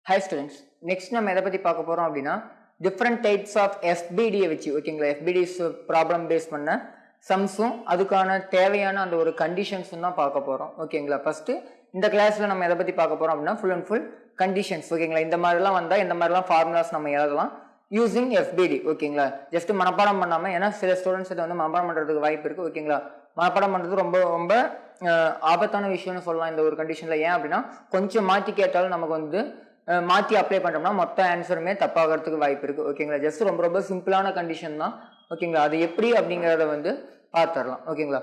Hi students, next நம்ம எதை பத்தி பார்க்க போறோம் அப்படின்னா different types of FBD வச்சு ஓகேங்களா FBDs ப்ராப்ளம் பேஸ் பண்ண சம்ஸும் அதுக்கான தேவையான அந்த ஒரு கண்டிஷன்ஸும் தான் பார்க்க போறோம் ஓகேங்களா. ஃபர்ஸ்ட் இந்த கிளாஸ்ல நம்ம எதை பத்தி பார்க்க போறோம் அப்படின்னா ஃபுல் அண்ட் ஃபுல் கண்டிஷன்ஸ் ஓகேங்களா. இந்த மாதிரிலாம் வந்தா இந்த மாதிரிலாம் ஃபார்முலாஸ் நம்ம எழுதலாம் யூசிங் FBD ஓகேங்களா. ஜஸ்ட் மனப்பாடம் பண்ணாம, ஏன்னா சில ஸ்டூடெண்ட்ஸ் இதை வந்து மனப்பாடம் பண்றதுக்கு வாய்ப்பு இருக்கு ஓகேங்களா. மனப்பாடம் பண்றது ரொம்ப ரொம்ப ஆபத்தான விஷயம்னு சொல்லலாம் இந்த ஒரு கண்டிஷன்ல. ஏன் அப்படின்னா கொஞ்சம் மாற்றி கேட்டாலும் நமக்கு வந்து மாற்றி அப்ளை பண்ணுறோம்னா மொத்த ஆன்சருமே தப்பாகிறதுக்கு வாய்ப்பு இருக்குது ஓகேங்களா. ஜஸ்ட் ரொம்ப ரொம்ப சிம்பிளான கண்டிஷன் தான் ஓகேங்களா. அது எப்படி அப்படிங்கிறத வந்து பார்த்துடலாம் ஓகேங்களா.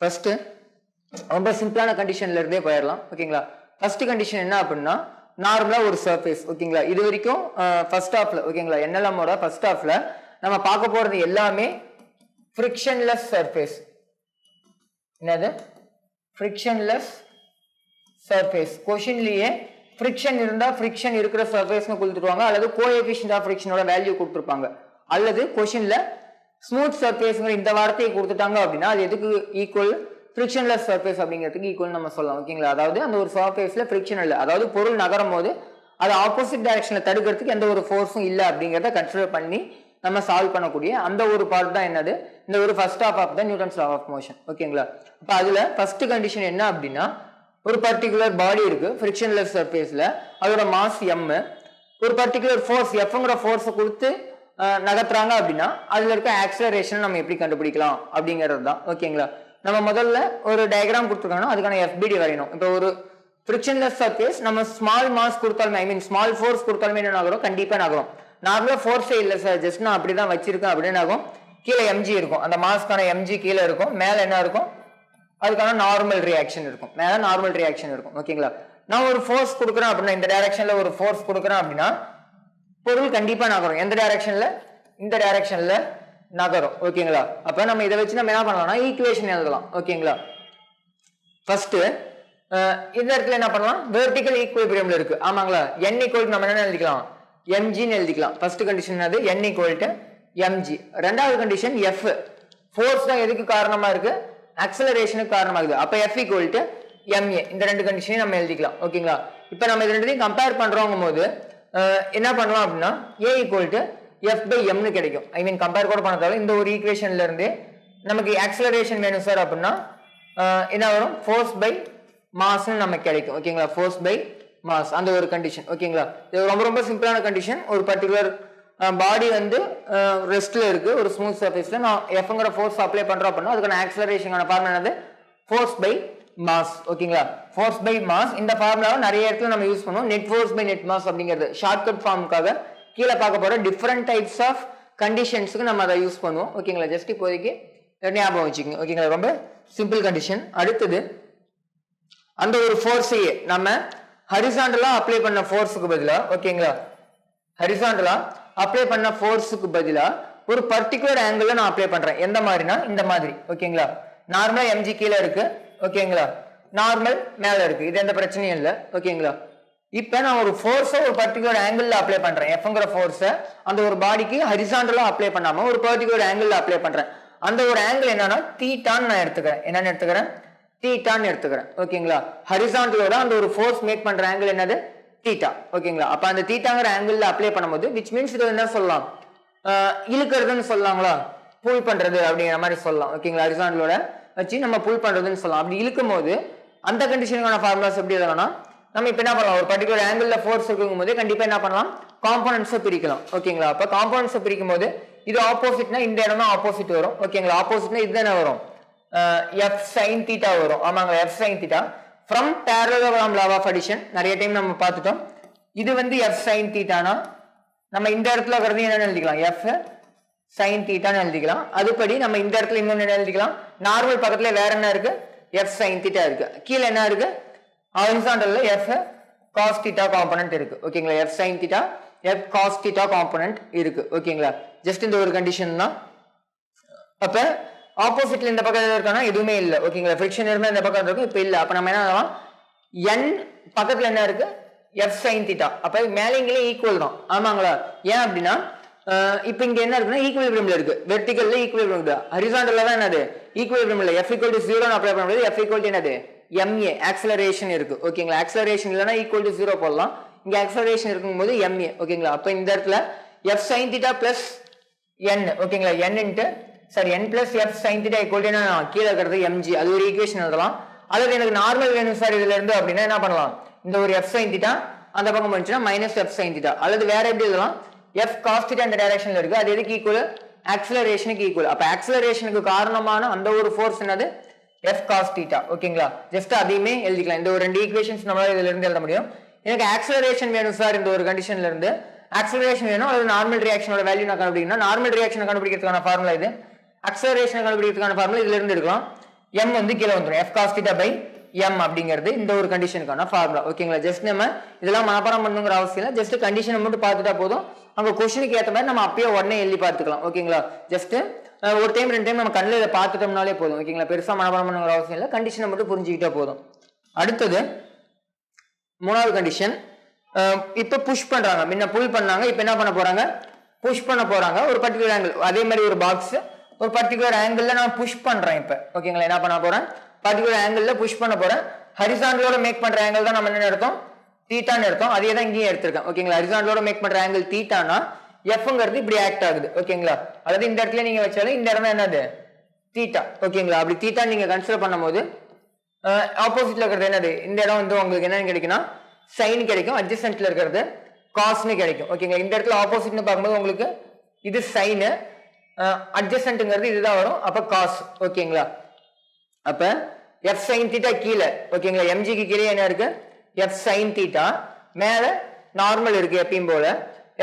ஃபர்ஸ்ட்டு ரொம்ப சிம்பிளான கண்டிஷன்ல இருந்தே போயிடலாம் ஓகேங்களா. ஃபர்ஸ்ட் கண்டிஷன் என்ன அப்படின்னா நார்மலாக ஒரு சர்ஃபேஸ் ஓகேங்களா. இது வரைக்கும் ஃபர்ஸ்ட் ஹாஃப்ல ஓகேங்களா NLM-ஓட ஃபர்ஸ்ட் ஹாஃப்ல நம்ம பார்க்க போகிறது எல்லாமே ஃப்ரிக்ஷன்லெஸ் சர்ஃபேஸ். என்னது ஃப்ரிக்ஷன்லெஸ் சர்ஃபேஸ். கொஷின்லயே ஃப்ரிக்ஷன் இருந்தா ஃப்ரிக்ஷன் இருக்கிற சர்ஃபேஸ்னு கொடுத்துருவாங்க, அல்லது கோஎஃபிஷியன்ட் ஆஃப் ஃப்ரிக்ஷனோட வேல்யூ கொடுத்துருப்பாங்க, அல்லது கொஷின்ல ஸ்மூத் சர்ஃபேஸ்ங்கிற இந்த வார்த்தையை கொடுத்துட்டாங்க அப்படின்னா அது எதுக்கு ஈக்குவல் ஃப்ரிக்ஷன்லெஸ் சர்ஃபேஸ் அப்படிங்கிறதுக்கு ஈக்குவல் நம்ம சொல்லலாம் ஓகேங்களா. அதாவது அந்த ஒரு சர்ஃபேஸ்ல ஃப்ரிக்ஷன் இல்லை, அதாவது பொருள் நகரும் போது அது ஆப்போசிட் டைரக்ஷன்ல தடுக்கிறதுக்கு எந்த ஒரு ஃபோர்ஸும் இல்லை அப்படிங்கிறத கன்சிடர் பண்ணி நம்ம சால்வ் பண்ணக்கூடிய அந்த ஒரு பார்ட் தான் என்னது இந்த ஒரு first half of the Newton's law of motion ஓகேங்களா. அப்போ அதுல ஃபர்ஸ்ட் கண்டிஷன் என்ன அப்படின்னா ஒரு பர்டிகுலர் பாடி இருக்கு ஃப்ரிக்ஷன்லெஸ் சர்ஃபேஸ்ல, அதோட மாஸ் m, ஒரு பர்டிகுலர் ஃபோர்ஸ் Fங்கிற ஃபோர்ஸை கொடுத்து நகர்த்துறாங்க அப்படின்னா அதுல இருக்க ஆக்சலரேஷன் நம்ம எப்படி கண்டுபிடிக்கலாம் அப்படிங்கிறது தான் ஓகேங்களா. நம்ம முதல்ல ஒரு டயக்ராம் கொடுத்துருக்கோம்னா அதுக்கான FBD வரையணும். இப்போ ஒரு ஃப்ரிக்ஷன்லெஸ் சர்ஃபேஸ் நம்ம ஸ்மால் மாஸ் கொடுத்தாலுமே, ஐ மீன் ஸ்மால் ஃபோர்ஸ் கொடுத்தாலுமே என்ன நகரும், கண்டிப்பா நகரும். நார்மலா ஃபோர்ஸே இல்லை சார், ஜஸ்ட் நான் அப்படிதான் வச்சிருக்கேன் அப்படின்னு ஆகும். கீழே mg இருக்கும், அந்த மாஸ்க்கான mg கீழே இருக்கும், மேல என்ன இருக்கும் அதுக்கான நார்மல் ரியாக்ஷன் இருக்கும், மேல நார்மல் ரியாக்ஷன் இருக்கும் ஓகேங்களா. நான் ஒரு ஃபோர்ஸ் கொடுக்குறேன் அப்படின்னா இந்த டைரக்ஷன்ல ஒரு ஃபோர்ஸ் கொடுக்குறேன் அப்படின்னா பொருள் கண்டிப்பா நகரும். எந்த டைரக்ஷன்ல? இந்த டைரக்ஷன்ல நகரும் ஓகேங்களா. அப்ப நம்ம இதை வச்சு நம்ம என்ன பண்ணலாம்னா ஈக்குவேஷன் எழுதலாம் ஓகேங்களா. ஃபர்ஸ்ட் இந்த இடத்துல என்ன பண்ணலாம், வெர்டிகல் ஈக்குலிபிரியம்ல இருக்கு ஆமாங்களா. n ஈக்குவல் நம்ம என்ன எழுதிக்கலாம், mgன்னு எழுதிக்கலாம். ஃபர்ஸ்ட் கண்டிஷன் அது n ஈக்குவல் டு mg. ரெண்டாவது கண்டிஷன் f, ஃபோர்ஸ் தான் எதுக்கு காரணமா இருக்கு, ஆக்சலரேஷனுக்கு காரணமாகுது. அப்ப F ஈக்குவல் டு ma. இந்த ரெண்டு கண்டிஷனையும் நம்ம எழுதிக்கலாம் ஓகேங்களா. இப்போ நம்ம இது ரெண்டையும் கம்பேர் பண்றோங்கும் போது என்ன பண்ணலாம் அப்படின்னா a ஈக்குவல் டு F/m னு கிடைக்கும். ஐ மீன் கம்பேர் கூட பண்ணதால இந்த ஒரு ஈக்குவேஷன்ல இருந்து நமக்கு ஆக்சலரேஷன் வேணும் சார் அப்படின்னா என்ன வரும், ஃபோர்ஸ் பை மாஸ்ன்னு நமக்கு கிடைக்கும் ஓகேங்களா. ஃபோர்ஸ் பை மாஸ், அந்த ஒரு கண்டிஷன் ஓகேங்களா. இது ரொம்ப ரொம்ப சிம்பிளான கண்டிஷன். ஒரு பர்டிகுலர் பாடி வந்து ரெஸ்ட்ல இருக்கு ஒரு ஸ்மூத் சர்ஃபேஸ்ல, நான் Fங்கிற ஃபோர்ஸ் அப்ளை பண்றோம் அப்படின்னா அதுக்கான ஆக்சலரேஷனான ஃபார்முலா என்னது, ஃபோர்ஸ் பை மாஸ் ஓகேங்களா. ஃபோர்ஸ் பை மாஸ் இந்த ஃபார்முலாவை நிறைய இடத்துல நம்ம யூஸ் பண்ணுவோம். Net force by net mass அப்படிங்கிறது ஷார்ட்கட் ஃபார்முக்காக கீழே பார்க்க போற டிஃப்ரெண்ட் டைப்ஸ் ஆஃப் கண்டிஷன்ஸ்க்கு நம்ம அதை யூஸ் பண்ணுவோம் ஓகேங்களா. ஜஸ்ட் இப்போதைக்கு ஞாபகம் வச்சுக்கோங்க ஓகேங்களா. ரொம்ப சிம்பிள் கண்டிஷன். அடுத்தது அந்த ஒரு ஃபோர்ஸையே நம்ம ஹரிசாண்டலா அப்ளை பண்ண ஃபோர்ஸுக்கு பதிலா ஓகேங்களா, ஹரிசாண்டலா அப்ளை பண்ண ஃபோர்ஸுக்கு பதிலா ஒரு பர்டிகுலர் ஆங்கிள் நான் அப்ளை பண்றேன். எந்த மாதிரினா இந்த மாதிரி ஓகேங்களா. நார்மலா mg கீழே இருக்கு ஓகேங்களா, நார்மல் மேல இருக்கு, இது எந்த பிரச்சனையும் இல்லை ஓகேங்களா. இப்ப நான் ஒரு ஃபோர்ஸை ஒரு பர்டிகுலர் ஆங்கிள் அப்ளை பண்றேன். Fங்கிற ஃபோர்ஸை அந்த ஒரு பாடிக்கு ஹரிசாண்டலா அப்ளை பண்ணாம ஒரு பர்டிகுலர் ஆங்கிள் அப்ளை பண்றேன். அந்த ஒரு ஆங்கிள் என்னன்னா தீட்டான்னு நான் எடுத்துக்கிறேன். என்னன்னு எடுத்துக்கிறேன், தீட்டான்னு எடுத்துக்கிறேன் ஓகேங்களா. ஹரிசாண்டலோட அந்த ஒரு ஃபோர்ஸ் மேக் பண்ற ஆங்கிள் என்னது, தீட்டா ஓகேங்களா. அப்ப அந்த தீட்டாங்கிற ஆங்கிள் அப்ளை பண்ணும்போது விச் மீன்ஸ் இது என்ன சொல்லலாம், இழுக்கிறதுன்னு சொல்லலாங்களா, புல் பண்றது அப்படிங்கிற மாதிரி சொல்லலாம் ஓகேங்களா. ஹரிசாண்டலோட வச்சு நம்ம புல் பண்றதுன்னு சொல்லலாம். அப்படி இழுக்கும் போது அந்த கண்டிஷனுக்கான ஃபார்முலாஸ் எப்படி எழுதலாம்னா நம்ம இப்ப என்ன பண்ணலாம், ஒரு பர்டிகுலர் ஆங்கிள் ஃபோர்ஸ் இருக்கும் போது கண்டிப்பா என்ன பண்ணலாம், காம்போனன்ட்ஸை பிரிக்கலாம் ஓகேங்களா. அப்ப காம்போனன்ட்ஸை பிரிக்கும் போது இது ஆப்போசிட்னா இந்த இடம் தான் ஆப்போசிட் வரும் ஓகேங்களா. ஆப்போசிட்னா இது என்ன வரும், F sin theta வரும் ஆமாங்க, F sin theta from parallelogram law of addition நிறைய டைம் நம்ம பார்த்துட்டோம். இது வந்து F sin theta னா நம்ம இந்த இடத்துல வரது என்ன எழுதிக்கலாம், F sin theta ன்னு எழுதிக்கலாம். அதுபடி நம்ம இந்த இடத்துல இன்னொன்னு என்ன எழுதிக்கலாம், நார்மல் பக்கத்துல வேற என்ன இருக்கு, F sin theta இருக்கு. கீழே என்ன இருக்கு, ஹரிசாண்டல்ல F cos theta காம்போனன்ட் இருக்கு ஓகேங்களா. F sin theta F cos theta component இருக்கு ஓகேங்களா. ஜஸ்ட் இந்த ஒரு கண்டிஷன் தான். அப்ப ஆப்போசிட்ல இந்த பக்கம் இருக்கானா எதுவுமே இல்லை ஓகேங்களா. ஃப்ரிக்ஷன் இருந்தா இந்த பக்கம் இருக்கும், இப்ப இல்ல. அப்ப நம்ம என்ன பண்ணலாம், n பக்கத்துல என்ன இருக்கு, F sin theta. அப்ப மேலேங்களே ஈக்குவல் தான் ஆமாங்களா. ஏன் அப்படின்னா இப்ப இங்க என்ன இருக்குன்னா ஈக்குவலிபிரியம்ல இருக்கு, வெர்டிகல்ல ஈக்குவலிபிரியம் இருக்கு, ஹரிசாண்டல்ல தான் என்னது ஈக்குவலிபிரியம் இல்ல. F equal to 0 ன்னு அப்ளை பண்ணும்போது F equal to என்னது ma, ஆக்சலரேஷன் இருக்கு ஓகேங்களா. ஆக்சலரேஷன் இல்லைன்னா ஈக்குவல் டு 0 போடலாம். இங்க ஆக்சலரேஷன் இருக்கும்போது ma. ஓகேங்களா? அப்ப இந்த இடத்துல f sin theta plus n. ஓகேங்களா? n into n plus f sin theta equal to கீழே இருக்கிறது mg. அது ஒரு ஈக்குவேஷன் எழுதலாம். அல்லது எனக்கு நார்மல் வேணும் சார் இதுல இருந்து அப்படின்னா என்ன பண்ணலாம், இந்த ஒரு f sin theta அந்த பக்கம் வந்துச்சுன்னா மைனஸ் f sin theta. அல்லது வேற எப்படி எழுதலாம், f cos theta இந்த டைரக்ஷன்ல இருக்கு, அது எதுக்கு ஈக்குவல், ஆக்சலரேஷனுக்கு ஈக்குவல். அப்ப ஆக்சலரேஷனுக்கு காரணமான அந்த ஒரு ஃபோர்ஸ் என்னது, f cos theta. ஓகேங்களா? ஜஸ்ட் அதையுமே எழுதிக்கலாம். இந்த ஒரு ரெண்டு ஈக்குவேஷன்ஸ் நம்மளால இதுல இருந்து எழுத முடியும். எனக்கு ஆக்சலரேஷன் வேணும் சார் இந்த ஒரு கண்டிஷன்ல இருந்து, ஆக்சலரேஷன் வேணும், அது நார்மல் ரியாக்ஷனோட வேல்யூ நான் கண்டுபிடிக்கணும். நார்மல் ரியாக்ஷனை கண்டுபிடிக்கிறதுக்கான ஃபார்முலா இது, ஆக்சலரேஷனை கண்டுபிடிக்கிறதுக்கான ஃபார்முலா இதுல இருந்து எடுக்கலாம். m வந்து கீழே வந்துடும், f cos theta by m அப்படிங்கிறது இந்த ஒரு கண்டிஷனுக்கான ஃபார்முலா. ஓகேங்களா? ஜஸ்ட் நம்ம இதெல்லாம் மனப்பாடம் பண்ணுங்கிற அவசியம் இல்லை, ஜஸ்ட் கண்டிஷனை மட்டும் பார்த்துட்டா போதும். அங்க கொஸ்டினுக்கு ஏற்ற மாதிரி நம்ம அப்பயே உடனே எழுதி பார்த்துக்கலாம். ஓகேங்களா? ஜஸ்ட் ஒரு டைம் ரெண்டு டைம் நம்ம கண்ணில் இதை பார்த்துட்டோம்னாலே போதும். ஓகேங்களா? பெருசா மனப்பாடம் பண்ணுங்கிற அவசியம் இல்லை, கண்டிஷனை மட்டும் புரிஞ்சுக்கிட்டா போதும். அடுத்தது மூணாவது கண்டிஷன், இப்ப புஷ் பண்றாங்க, முன்ன புல் பண்ணாங்க, இப்ப என்ன பண்ண போறாங்க, புஷ் பண்ண போறாங்க. ஒரு பர்டிகுலர் ஆங்கிள், அதே மாதிரி ஒரு பாக்ஸ் ஒரு பர்டிகுலர் ஆங்கிள் நான் புஷ் பண்றேன் இப்ப. ஓகேங்களா? என்ன பண்ண போறேன், பர்டிகுலர் ஆங்கிள் புஷ் பண்ண போறேன். ஹரிசாண்டலோட மேக் பண்ற ஆங்கிள் தான் நம்ம என்ன எடுத்தோம், தீட்டான்னு எடுத்தோம். அதே தான் இங்கேயும் எடுத்திருக்கேன். ஓகேங்களா? ஹரிசாண்டலோட மேக் பண்ற ஆங்கிள் தீட்டானா எஃப்ங்கிறது இப்படி ஆக்ட் ஆகுது. ஓகேங்களா? அதாவது இந்த இடத்துல நீங்க வச்சாலும் இந்த இடம் என்னது, தீட்டா. ஓகேங்களா? அப்படி தீட்டா நீங்க கன்சிடர் பண்ணும்போது ஆப்போசிட்ல இருக்கிறது என்னது, இந்த இடம் வந்து உங்களுக்கு என்ன கிடைக்கும்னா சைன் கிடைக்கும், அட்ஜசன்ட்ல இருக்கிறது காஸ்னு கிடைக்கும். ஓகேங்களா? இந்த இடத்துல ஆப்போசிட்னு பார்க்கும்போது உங்களுக்கு இது சைனு, அட்ஜசன்ட்ங்கிறது இதுதான் வரும், அப்ப காஸ். ஓகேங்களா? அப்ப f sin theta கீழே, ஓகேங்களா, mg க்கு கீழே என்ன இருக்கு, f sin theta, மேல நார்மல் இருக்கு எப்பயும் போல,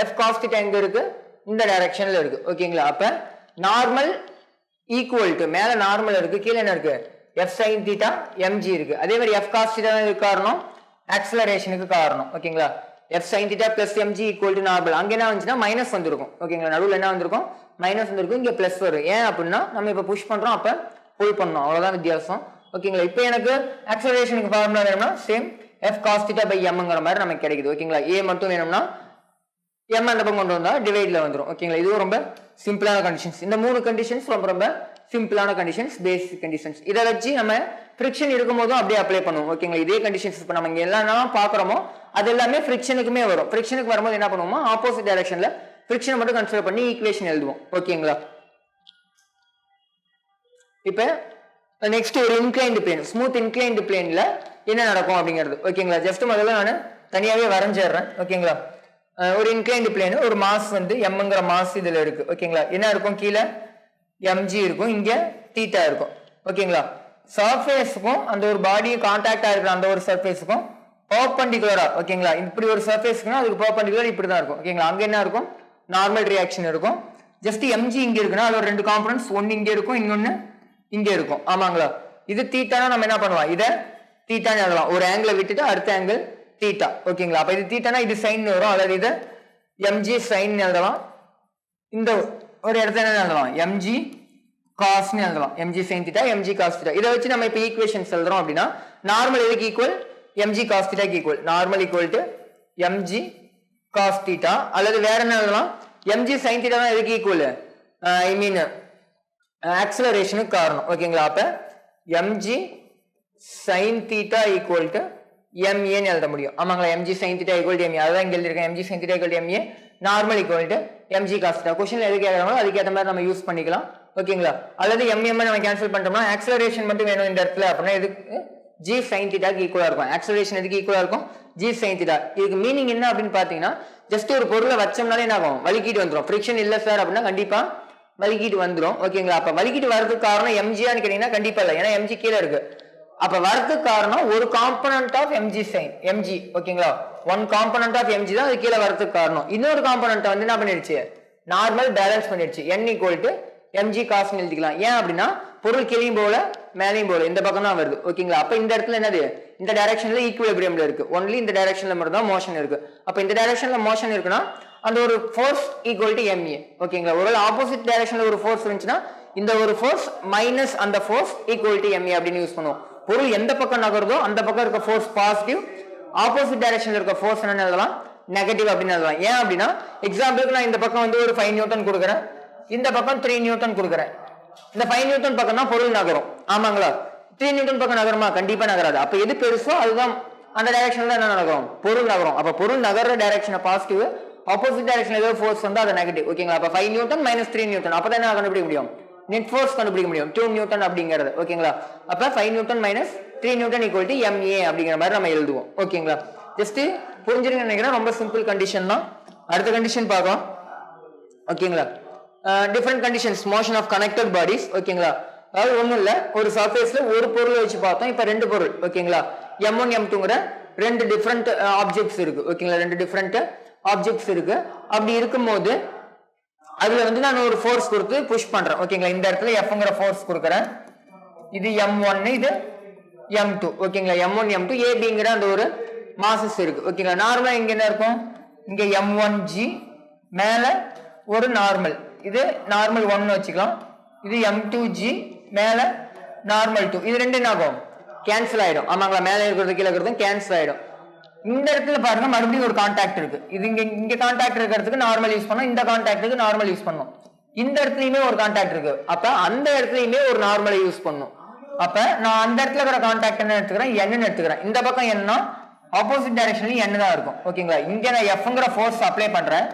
f cos theta எங்க இருக்கு, இந்த டைரக்ஷன்ல இருக்கு. ஓகேங்களா? அப்ப நார்மல் ஈக்குவல் டு, மேல நார்மல் இருக்கு, கீழே என்ன இருக்கு, f sin theta mg இருக்கு. அதே மாதிரி f cos theta இதுக்கு காரணம், ஆக்சலரேஷனுக்கு காரணம். ஓகேங்களா? f sin theta plus mg equal to normal. அங்க என்ன வந்துச்சுன்னா மைனஸ் வந்திருக்கும். ஓகேங்களா? நடுவில் என்ன வந்திருக்கும், மைனஸ் வந்திருக்கும், இங்க பிளஸ் வரும். ஏன் அப்படின்னா நம்ம இப்ப புஷ் பண்றோம், அப்ப புல் பண்ணோம், அவ்வளவுதான் வித்தியாசம். ஓகேங்களா? இப்போ எனக்கு ஆக்சலரேஷனுக்கு ஃபார்முலா வேணும்னா same f cos theta by mங்கிற மாதிரி நமக்கு கிடைக்குது. ஓகேங்களா? a மட்டும் வேணும்னா m அந்த பக்கம் கொண்டு வந்தா டிவைட்ல வந்துரும். ஓகேங்களா? இது ரொம்ப சிம்பிளான கண்டிஷன்ஸ். இந்த மூணு கண்டிஷன்ஸ் ரொம்ப ரொம்ப சிம்பிளான கண்டிஷன்ஸ், பேசிக் கண்டிஷன்ஸ். இதை வச்சு நம்ம ஃபிரிக்ஷன் இருக்கும்போதும் அப்படியே அப்ளை பண்ணுவோம். ஓகேங்களா? இதே கண்டிஷன்ஸ் இப்போ நம்ம இங்க எல்லாம் பாக்குறோமோ அது எல்லாமே ஃபிரிக்ஷனுக்குமே வரும். ஃபிரிக்ஷனுக்கு வரும்போது என்ன பண்ணுவோமோ ஆப்போசிட் டைரக்ஷன்ல ஃபிரிக்ஷனை மட்டும் கன்சிடர் பண்ணி ஈக்குவேஷன் எழுதுவோம். ஓகேங்களா? இப்ப நெக்ஸ்ட் ஒரு இன்க்ளைன்டு பிளேன், ஸ்மூத் இன்க்ளைன்டு பிளேன்ல என்ன நடக்கும் அப்படிங்கிறது. ஓகேங்களா? ஜஸ்ட் முதல்ல நான் தனியாவே வரைஞ்சிடுறேன். ஓகேங்களா? ஒரு இன்க்ளைன்டு பிளேன், ஒரு மாஸ் வந்து mங்கிற மாஸ் இதுல இருக்கு. ஓகேங்களா? என்ன இருக்கும், கீழே mg இருக்கும், இங்க தீட்டா இருக்கும். ஓகேங்களா? சர்ஃபேஸுக்கும் அந்த ஒரு பாடி கான்டாக்டா இருக்கிற அந்த ஒரு சர்ஃபேஸுக்கும் பர்பெண்டிகுலரா, ஓகேங்களா, இப்படி ஒரு சர்ஃபேஸ்க்குன்னா அதுக்கு பர்பெண்டிகுலர் இப்படி தான் இருக்கும். ஓகேங்களா? அங்க என்ன இருக்கும், நார்மல் ரியாக்ஷன் இருக்கும். ஜஸ்ட் mg இங்க இருக்குன்னா அதோட ரெண்டு காம்பனன்ட்ஸ், ஒன்னு இங்க இருக்கும், இன்னொன்னு இங்க இருக்கும். ஆமாங்களா? இது தீட்டானா நம்ம என்ன பண்ணுவோம், இதை தீட்டான்னு எழுதலாம். ஒரு ஆங்கிளை விட்டுட்டு அடுத்த ஆங்கிள் தீட்டா. ஓகேங்களா? அப்ப இது தீட்டானா இது சைன் வரும், அல்லது இது mg சைன் எழுதலாம். இந்த ஒரு இடத்துல என்ன எழுதலாம், mg காஸ்னு எழுதலாம். mg sin theta, mg cos theta. இதை வச்சு நம்ம இப்ப ஈக்குவேஷன்ஸ் எழுதுறோம் அப்படின்னா நார்மல் எதுக்கு ஈக்குவல், mg cos theta க்கு equal. Normal equal to mg cos theta, அல்லது வேற என்ன எழுதலாம், mg sin theta தான் எதுக்கு ஈக்குவல், ஐ மீன் ஆக்சலரேஷனுக்கு காரணம். ஓகேங்களா? அப்ப mg sin theta equal to ma ன்னு எழுத முடியும். ஆமாங்களா? mg sin theta equal to ma, அதான் இங்க எழுதிருக்கேன். mg sin theta equal to ma, normal equal to mg cos theta. क्वेश्चनல எது கேக்குறாங்களோ அதுக்கு ஏத்த மாதிரி நம்ம யூஸ் பண்ணிக்கலாம். ஓகேங்களா? அல்லது mm நம்ம கேன்சல் பண்ணிட்டோம்னா ஆக்சலரேஷன் மட்டும் வேணும் இந்த இடத்துல அப்படின்னா எதுக்கு, g sin theta க்கு ஈக்குவலா இருக்கும். ஆக்சலரேஷன் எதுக்கு ஈக்குவலா இருக்கும், g sin theta. இதுக்கு மீனிங் என்ன அப்படின்னு பாத்தீங்கன்னா, ஜஸ்ட் ஒரு பொருளை வச்சோம்னாலே என்ன ஆகும், வலிக்கிட்டு வந்துரும். ஃபிரிக்ஷன் இல்ல சார் அப்படின்னா கண்டிப்பா வலிக்கிட்டு வந்துரும். ஓகேங்களா? அப்ப வலிக்கிட்டு வரதுக்கு காரணம் mgன்னு கேட்டீங்கன்னா கண்டிப்பா இல்லை, ஏன்னா mg கீழே இருக்கு. அப்ப வரதுக்கு காரணம் ஒரு component of mg sine mg. ஓகேங்களா? ஒன் காம்பனன்ட் ஆஃப் mg தான் அது கீழே வரதுக்கு காரணம். இன்னொரு காம்பனன்ட் வந்து என்ன பண்ணிடுச்சு, நார்மல் பேலன்ஸ் பண்ணிடுச்சு. n equal to mg cos எழுதிக்கலாம். ஏன் அப்படின்னா பொருள் கீழையும் போல மேலையும் போல இந்த பக்கம் தான் வருது. ஓகேங்களா? அப்ப இந்த இடத்துல என்னது, இந்த டைரக்ஷன்ல ஈக்குவலிபிரியம்ல இருக்கு, ஒன்லி இந்த டைரக்ஷன்ல மட்டும் தான் மோஷன் இருக்கு. அப்ப இந்த டைரக்ஷன்ல மோஷன் இருக்குன்னா அந்த ஒரு ஃபோர்ஸ் ஈக்குவல் டு ma. ஓகேங்களா? ஒரு ஆப்போசிட் டைரக்ஷன்ல ஒரு ஃபோர்ஸ் இருந்துச்சுன்னா இந்த ஒரு ஃபோர்ஸ் மைனஸ் அந்த ஃபோர்ஸ் ஈக்குவல் டு ma அப்படின்னு யூஸ் பண்ணுவோம். பொருள் எந்த பக்கம் நகருதோ அந்த பக்கம் இருக்க ஃபோர்ஸ் பாசிட்டிவ், ஆப்போசிட் டைரக்ஷன்ல இருக்க ஃபோர்ஸ் என்ன எழுதலாம், நெகட்டிவ் அப்படின்னு எழுதலாம். ஏன் அப்படின்னா எக்ஸாம்பிளுக்கு நான் இந்த பக்கம் வந்து ஒரு 5 நியூட்டன் கொடுக்குறேன், இந்த பக்கம் 3 நியூட்டன் கொடுக்குறேன். இந்த 5 நியூட்டன் பக்கம் தான் பொருள் நகரும். ஆமாங்களா? 3 நியூட்டன் பக்கம் நகருமா, கண்டிப்பா நகராது. அப்ப எது பெருசோ அதுதான் அந்த டைரக்ஷன்ல என்ன நடக்கும், பொருள் நகரும். அப்ப பொருள் நகர்ற டைரக்ஷன் பாசிட்டிவ், ஆப்போசிட் டைரக்ஷன்ல ஏதோ ஃபோர்ஸ் வந்தா அது நெகட்டிவ். ஓகேங்களா? அப்ப 5 நியூட்டன் மைனஸ் 3 நியூட்டன், அப்பதான் என்ன கண்டுபிடிக்க முடியும், நெட் ஃபோர்ஸ் கண்டுபிடிக்க முடியும், 2 நியூட்டன் அப்படிங்கிறது. ஓகேங்களா? அப்ப 5 Newton minus 3 Newton equal to MA அப்படிங்கிற மாதிரி நம்ம எழுதுவோம். ஓகேங்களா? ஜஸ்ட் புரிஞ்சிருங்க நினைக்கிறேன், ரொம்ப சிம்பிள் கண்டிஷன் தான். அடுத்த கண்டிஷன் பார்க்கலாம். ஓகேங்களா? Different conditions motion of connected bodies. ஓகேங்களா? அதாவது ஒண்ணும் இல்ல, ஒரு சர்ஃபேஸ்ல ஒரு பொருளை வச்சு பார்த்தோம், இப்ப ரெண்டு பொருள். ஓகேங்களா? M1 M2ங்கிற ரெண்டு டிஃபரெண்ட் ஆப்ஜெக்ட்ஸ் இருக்கு. ஓகேங்களா? ரெண்டு டிஃபரெண்ட் ஆப்ஜெக்ட்ஸ் இருக்கு. அப்படி இருக்கும்போது அதுல வந்து நான் ஒரு ஃபோர்ஸ் கொடுத்து புஷ் பண்றேன். ஓகேங்களா? இந்த இடத்துல Fங்கிற ஃபோர்ஸ் கொடுக்குறேன். இது M1, இது M2. ஓகேங்களா? M1 M2 ABங்கிற அந்த ஒரு மாசஸ் இருக்கு. ஓகேங்களா? நார்மலா இங்க என்ன இருக்கும், இங்க M1G மேல ஒரு நார்மல், இது நார்மல் 1 வச்சுக்கலாம். இது M2G மேல நார்மல் 2. இது ரெண்டு என்ன ஆகும், கேன்சல் ஆயிடும். ஆமாங்களா? மேல இருக்கிறது கீழே இருக்கிறது கேன்சல் ஆயிடும். இந்த இடத்துல பாருங்க மறுபடியும் ஒரு கான்டாக்ட் இருக்கு. இது இங்க கான்டாக்ட் இருக்கிறதுக்கு நார்மல் யூஸ் பண்ணோம், இந்த கான்டாக்டுக்கு நார்மல் யூஸ் பண்ணோம். இந்த இடத்துலயுமே ஒரு கான்டாக்ட் இருக்கு, அப்ப அந்த இடத்துலயுமே ஒரு நார்மலை யூஸ் பண்ணும். அப்ப நான் அந்த இடத்துல இருக்கிற கான்டாக்ட் என்ன எடுத்துக்கிறேன், N எடுத்துக்கிறேன். இந்த பக்கம் என்ன, ஆப்போசிட் டைரக்ஷன்லயும் N தான் இருக்கும். ஓகேங்களா? இங்க நான் Fங்கிற ஃபோர்ஸ் அப்ளை பண்றேன்.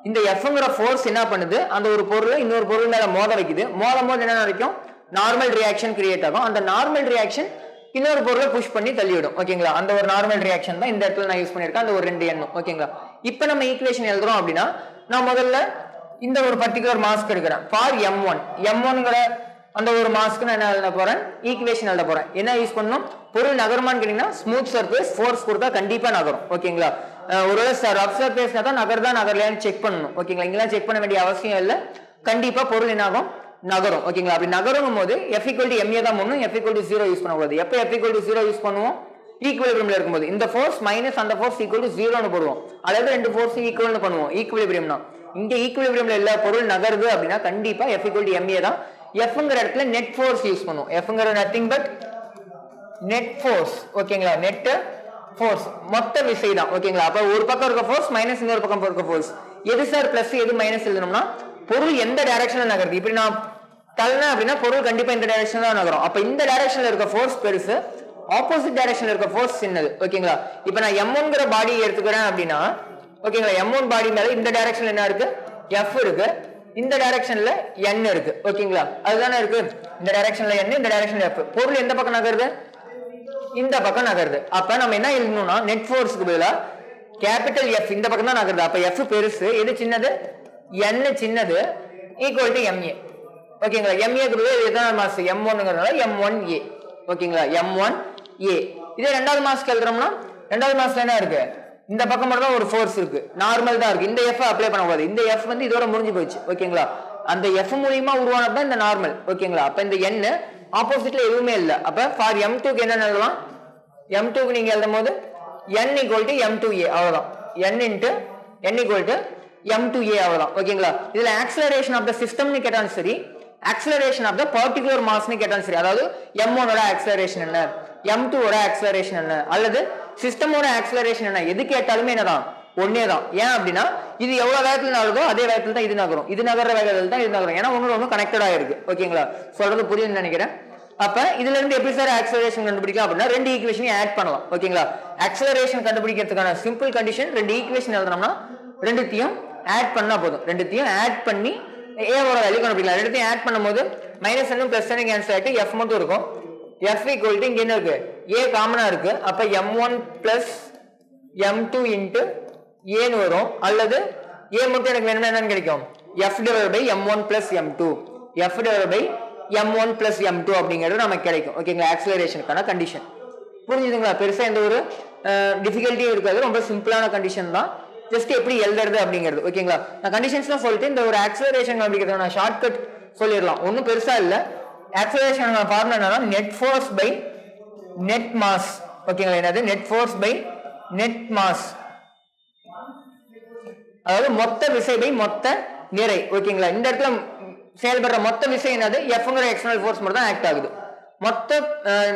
இந்த Fங்கிற ஃபோர்ஸ் என்ன பண்ணுது, அந்த ஒரு பொருள் இன்னொரு பொருள் மேல மோத வைக்குது. மோதும் போது என்ன நடக்கும், நார்மல் ரியாக்ஷன் கிரியேட் ஆகும். அந்த நார்மல் ரியாக்ஷன் இன்னொரு பொருளை புஷ் பண்ணி தள்ளிவிடும். ஓகேங்களா? அந்த ஒரு நார்மல் ரியாக்ஷன் தான் இந்த இடத்துல நான் யூஸ் பண்ணிருக்கேன், அந்த ஒரு ரெண்டு எண்ணும். ஓகேங்களா? இப்ப நம்ம ஈக்குவேஷன் எழுதுறோம் அப்படின்னா, நான் முதல்ல இந்த ஒரு பர்டிகுலர் மாஸ்க் எடுக்கிறேன் ஃபார் M1. M1ங்கிற அந்த ஒரு மாஸ்க்கு நான் என்ன எழுத போறேன், ஈக்குவேஷன் எழுத போறேன். என்ன யூஸ் பண்ணணும், பொருள் நகருமான்னு கேட்டீங்கன்னா ஸ்மூத் சர்ஃபேஸ் ஃபோர்ஸ் கொடுத்தா கண்டிப்பா நகரும். ஓகேங்களா? ஒருவேளை ரஃப் சர்ஃபேஸ்னா தான் நகர்தா நகரலையான்னு செக் பண்ணணும். ஓகேங்களா? இங்கெல்லாம் செக் பண்ண வேண்டிய அவசியம் இல்லை, கண்டிப்பா பொருள் என்ன ஆகும், நகரும். ஓகேங்களா? அப்படி நகரும் போது F = MA தான் பண்ணணும், F = 0 யூஸ் பண்ணக்கூடாது. எப்ப F = 0 யூஸ் பண்ணுவோம், ஈக்குவலிபிரியம்ல இருக்கும்போது. இந்த ஃபோர்ஸ் மைனஸ் அந்த ஃபோர்ஸ் = 0ன்னு போடுவோம். அதாவது ரெண்டு ஃபோர்ஸ் ஈக்குவல்னு பண்ணுவோம் ஈக்குவலிபிரியம்னா. இங்க ஈக்குவலிபிரியம்ல எல்லா பொருள் நகருது அப்படின்னா கண்டிப்பா F = MA தான். Fங்கிற இடத்துல நெட் ஃபோர்ஸ் யூஸ் பண்ணுவோம். Fங்கிற நத்திங் பட் நெட் ஃபோர்ஸ். ஓகேங்களா? நெட் ஃபோர்ஸ் மொத்த விசை தான். ஓகேங்களா? அப்ப ஒரு பக்கம் இருக்க ஃபோர்ஸ் மைனஸ் இன்னொரு பக்கம் இருக்க ஃபோர்ஸ். எது சார் பிளஸ் எது மைனஸ் எழுதணும்னா, பொருள் எந்த டைரக்ஷன்ல நகருது. இப்படி நான் தள்ளன அப்படின்னா பொருள் கண்டிப்பா இந்த டைரக்ஷன்ல தான் நகரும். அப்ப இந்த டைரக்ஷன்ல இருக்க ஃபோர்ஸ் பெருசு, ஆப்போசிட் டைரக்ஷன்ல இருக்க ஃபோர்ஸ் சின்னது. ஓகேங்களா? இப்ப நான் M1ங்கிற பாடி எடுத்துக்கிறேன் அப்படின்னா, ஓகேங்களா, M1 பாடி மேல இந்த டைரக்ஷன்ல என்ன இருக்கு, F இருக்கு, இந்த டைரக்ஷன்ல N இருக்கு. ஓகேங்களா? அதுதானே இருக்கு, இந்த டைரக்ஷன்ல N, இந்த டைரக்ஷன்ல F. பொருள் எந்த பக்கம் நகருது, இந்த பக்கம் நகருது. அப்ப நம்ம என்ன எழுதணும்னா, நெட் ஃபோர்ஸ்க்கு பதிலா கேபிட்டல் F இந்த பக்கம் தான் நகருது. அப்ப F பெருசு, எது சின்னது, N சின்னது, ஈக்குவல் டு MA. ஓகேங்களா? MA க்கு பதிலா எத்தனை மாஸ், M1ங்கிறதுனால M1A. ஓகேங்களா? M1A. இதே ரெண்டாவது மாஸ்க்கு எழுதுறோம்னா, ரெண்டாவது மாஸ்ல என்ன இருக்கு, இந்த பக்கம் மட்டும் தான் ஒரு ஃபோர்ஸ் இருக்கு, நார்மல் தான் இருக்கு. இந்த F அப்ளை பண்ணக்கூடாது, இந்த F வந்து இதோட முடிஞ்சு போச்சு. ஓகேங்களா? அந்த F மூலியமா உருவானது தான் இந்த நார்மல். ஓகேங்களா? அப்ப இந்த N ஆப்போசிட்ல எதுவுமே இல்ல. அப்ப ஃபார் M2க்கு என்ன எழுதலாம், M2க்கு நீங்க எழுதும் போது N = M2A அவ்வளவுதான். N = M2A அவ்வளவுதான். ஓகேங்களா? இதுல ஆக்ஸலரேஷன் ஆஃப் த சிஸ்டம்னு கேட்டாலும் சரி, ஆக்ஸலரேஷன் ஆஃப் த பர்டிகுலர் மாஸ்னு கேட்டாலும் சரி, அதாவது M1ஓட ஆக்ஸலரேஷன் என்ன, M2ஓட ஆக்ஸலரேஷன் என்ன, அல்லது சிஸ்டமோட ஆக்ஸலரேஷன் என்ன, எது கேட்டாலுமே என்னதான், ஒன்னே தான். ஏன் அப்படின்னா, இது எவ்வளவு வேகத்துல நகருதோ அதே வேகத்துல தான் இது நகரும், இது நகர வேகத்தில் தான் இது நகரும். ஏன்னா ஒன்னோட ஒன்று கனெக்டட் ஆயிருக்கு. ஓகேங்களா? சொல்றது புரியுதுன்னு நினைக்கிறேன். அப்ப இதுல இருந்து எப்படி சார் ஆக்ஸலரேஷன் கண்டுபிடிக்கலாம் அப்படின்னா, ரெண்டு ஈக்குவேஷனையும் ஆட் பண்ணலாம். ஓகேங்களா? ஆக்ஸலரேஷன் கண்டுபிடிக்கிறதுக்கான சிம்பிள் கண்டிஷன், ரெண்டு ஈக்குவேஷன் எழுதணும்னா ரெண்டுத்தையும் ஆட் பண்ணா போதும். ரெண்டுத்தையும் ஆட் பண்ணி ஏவோட வேல்யூ கண்டுபிடிக்கலாம். ரெண்டுத்தையும் ஆட் பண்ணும்போது minus n plus n cancel ஆயிட்டு F மட்டும் இருக்கும். F = இங்க என்ன இருக்கு, A காமனா இருக்கு. அப்ப M1 பிளஸ் M2 இன்டு ஏன்னு வரும். அல்லது A மட்டும் எனக்கு வேணும்னா என்னன்னு கிடைக்கும், F/M1 plus M2, F/M1 plus M2 அப்படிங்கிறது நமக்கு கிடைக்கும். ஓகேங்களா? ஆக்ஸலரேஷனுக்கான கண்டிஷன் புரிஞ்சுதுங்களா? பெருசா எந்த ஒரு டிஃபிகல்ட்டியும் இருக்காது, ரொம்ப சிம்பிளான கண்டிஷன் தான். ஜஸ்ட் எப்படி எழுதுறது அப்படிங்கிறது. ஓகேங்களா? நான் கண்டிஷன்ஸ்லாம் சொல்லிட்டு இந்த ஒரு ஆக்ஸலரேஷன் கண்டுபிடிக்கிறது நான் ஷார்ட்கட் சொல்லிடலாம், ஒன்றும் பெருசா இல்லை. ஆக்ஸலரேஷன் ஃபார்முலா என்னன்னா, net force by net mass. ஓகேங்களா? என்னது, net force by net mass, அதாவது மொத்த விசை பை மொத்த நிறை. ஓகேங்களா? இந்த இடத்துல செயல்படுற மொத்த விசை என்னது, Fங்கிற எக்ஸ்டர்னல் ஃபோர்ஸ் மட்டும் தான் ஆக்ட் ஆகுது. மொத்த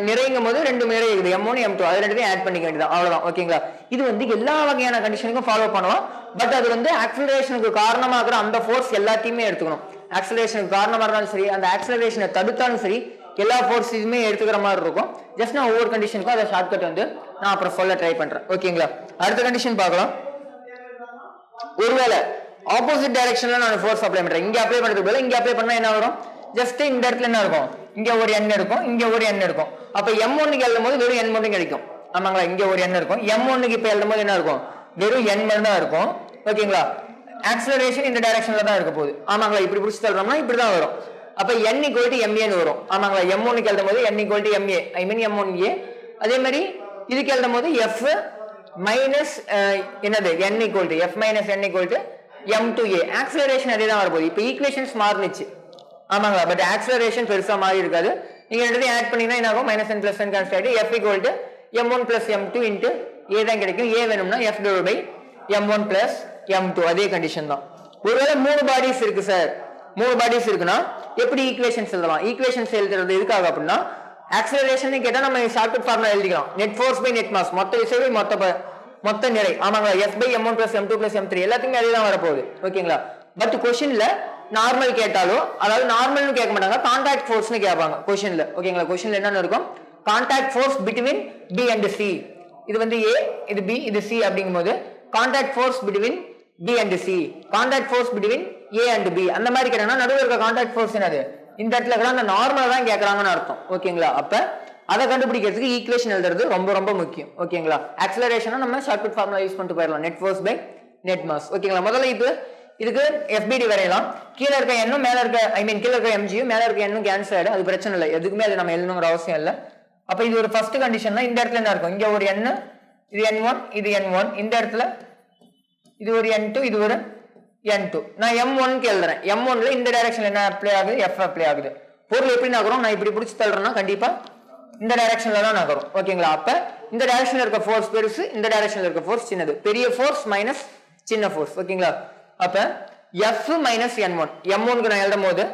நிறைங்கும் போது ரெண்டு நிறை இருக்குது, M1 M2, அது ரெண்டுத்தையும் ஆட் பண்ணிக்க வேண்டியது அவ்வளவுதான். ஓகேங்களா? இது வந்து எல்லா வகையான கண்டிஷனுக்கும் ஃபாலோ பண்ணுவோம். பட் அது வந்து ஆக்ஸலரேஷனுக்கு காரணமாகிற அந்த ஃபோர்ஸ் எல்லாத்தையுமே எடுத்துக்கணும். ஆக்ஸலரேஷனுக்கு காரணமா இருந்தாலும் சரி, அந்த ஆக்ஸலரேஷனை தடுத்தாலும் சரி, எல்லா ஃபோர்ஸுமே எடுத்துக்கிற மாதிரி இருக்கும். ஜஸ்ட் நான் ஒவ்வொரு கண்டிஷனுக்கும் அதை ஷார்ட்கட் வந்து நான் அப்புறம் சொல்ல ட்ரை பண்றேன். ஓகேங்களா? அடுத்த கண்டிஷன் பார்க்கலாம். ஒருவேளை ஆப்போசிட் டைரக்ஷன்ல நான் ஃபோர்ஸ் அப்ளை பண்றேன். இங்க அப்ளை பண்றதுக்கு பதிலா இங்க அப்ளை பண்ணா என்ன வரும்? ஜஸ்ட் இந்த இடத்துல என்ன இருக்கும்? இங்க ஒரு n இருக்கும், இங்க ஒரு n இருக்கும். அப்ப m1 க்கு எழுதும் போது வெறும் n மட்டும் கிடைக்கும். ஆமாங்களா? இங்க ஒரு n இருக்கும். m1 க்கு இப்ப எழுதும் போது என்ன இருக்கும்? வெறும் n மட்டும் தான் இருக்கும். ஓகேங்களா? ஆக்ஸலரேஷன் இந்த டைரக்ஷன்ல தான் இருக்க போகுது. ஆமாங்களா? இப்படி புடிச்சு தள்ளுறோம்னா இப்படி தான் வரும். அப்ப n = ma ன்னு வரும். ஆமாங்களா? m1 க்கு எழுதும் போது n = ma, ஐ மீன் m1a. அதே மாதிரி இதுக்கு எழுதும் போது f மைனஸ் என்னது n = f minus n = m2a. Acceleration அதே தான் வரப்போகுது. இப்போ ஈக்குவேஷன்ஸ் மாறிச்சு. ஆமாங்களா? பட் ஆக்ஸலரேஷன் பெருசா மாறி இருக்காது. நீங்க ரெண்டுத்தையும் ஆட் பண்ணீங்கன்னா என்ன ஆகும்? -n + n கேன்சல் ஆயிட்டு f = m1 + m2 × a தான் கிடைக்கும். a வேணும்னா f / m1 + m2. அதே கண்டிஷன் தான். ஒருவேளை 3 பாடிஸ் இருக்கு சார், 3 பாடிஸ் இருக்குன்னா எப்படி ஈக்குவேஷன்ஸ் எழுதலாம்? ஈக்குவேஷன்ஸ் எழுதுறது எதுக்காக அப்படின்னா, ஆக்ஸலரேஷன் கேட்டா நம்ம ஷார்ட்கட் ஃபார்முலா எழுதிக்கலாம். Net force by net mass, மொத்த விசை மொத்த நிறை. ஆமாங்களா? f / m1 + m2 + m3 எல்லாத்துக்குமே அதே தான் வரப்போகுது. ஓகேங்களா? பட் கொஸ்டின்ல நார்மல் கேட்டாலும், அதாவது நார்மல்னு கேட்க மாட்டாங்க, கான்டாக்ட் ஃபோர்ஸ்னு கேட்பாங்க கொஸ்டின்ல. ஓகேங்களா? கொஸ்டின்ல என்னன்னு இருக்கும்? Contact force between b and c. இது வந்து a, இது b, இது c அப்படிங்கும்போது contact force between b and c, contact force between a and b அந்த மாதிரி கேட்டாங்கன்னா நடுவுல இருக்க கான்டாக்ட் ஃபோர்ஸ் என்னது? இந்த இடத்துல இருக்கிற அந்த நார்மலா தான் கேட்கறாங்கன்னு அர்த்தம். ஓகேங்களா? அப்ப அதை கண்டுபிடிக்கிறதுக்கு ஈக்குவேஷன் எழுதுறது ரொம்ப ரொம்ப முக்கியம். ஓகேங்களா? ஆக்ஸலரேஷனை நம்ம ஷார்ட்கட் ஃபார்முலா யூஸ் பண்ணிட்டு போயிடலாம். Net force by net mass. ஓகேங்களா? முதல்ல இப்போ இதுக்கு FBD வரையலாம். கீழே இருக்க எண்ணும் மேல இருக்க, ஐ மீன் கீழே இருக்க mgயும் மேல இருக்க எண்ணும் கேன்சல் ஆயிடும். அது பிரச்சனை இல்லை, எதுக்குமே அது நம்ம எழுதணுங்கிற அவசியம் இல்லை. அப்ப இது ஒரு ஃபர்ஸ்ட் கண்டிஷன்னா இந்த இடத்துல என்ன இருக்கும்? இங்க ஒரு n, இது n1, இது n1. இந்த இடத்துல இது ஒரு n2, இது ஒரு n2. நான் m1 க்கு எழுதுறேன். m1ல இந்த டைரக்ஷன்ல என்ன அப்ளை ஆகுது? f அப்ளை ஆகுது. பொருள் எப்படி நகரும்? நான் இப்படி பிடிச்சி தள்ளுறேன்னா கண்டிப்பா இந்த டைரக்ஷன்ல தான் நகரும். ஓகேங்களா? அப்ப இந்த டைரக்ஷன்ல இருக்க ஃபோர்ஸ் பெருசு, இந்த டைரக்ஷன்ல இருக்க ஃபோர்ஸ் சின்னது. பெரிய ஃபோர்ஸ் மைனஸ் சின்ன ஃபோர்ஸ். ஓகேங்களா? அப்ப f மைனஸ் n1, m1 க்கு நான் எழுதும் போது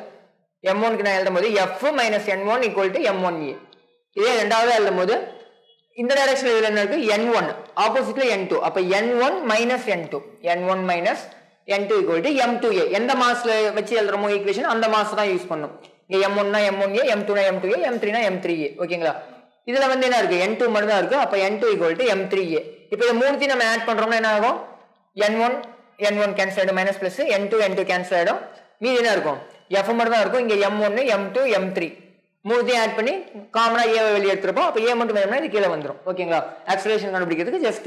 f மைனஸ் n1 = m1a. இதே ரெண்டாவது எழுதும் போது இந்த டைரக்ஷன்ல இதுல என்ன இருக்கு? n1, ஆப்போசிட்ல n2. அப்ப n1 minus n2, n1 minus n2 = m2a. எந்த மாஸ்ல வச்சு எழுதுறோமோ ஈக்குவேஷன் அந்த மாஸ் தான் யூஸ் பண்ணும். இங்க m1 னா m1a, m2 னா m2a, m3 னா m3a. ஓகேங்களா? இதுல வந்து என்ன இருக்கு? n2 மட்டும் தான் இருக்கு. அப்ப n2 = m3a. இப்போ இந்த மூணுத்தையும் நம்ம ஆட் பண்றோம்னா என்ன ஆகும்? n1 கேன்சல் ஆயிடும், மைனஸ் பிளஸ் n2 கேன்சல் ஆயிடும். மீதி என்ன இருக்கும்? f மட்டும் தான் இருக்கும். இங்க m1, m2, m3 மூணுத்தையும் ஆட் பண்ணி காமனா a வெளியே எடுத்துறப்போம். அப்ப a மட்டும் வேணும்னா இது கீழே வந்துடும். ஓகேங்களா? ஆக்ஸலரேஷன் கண்டுபிடிக்கிறதுக்கு ஜஸ்ட்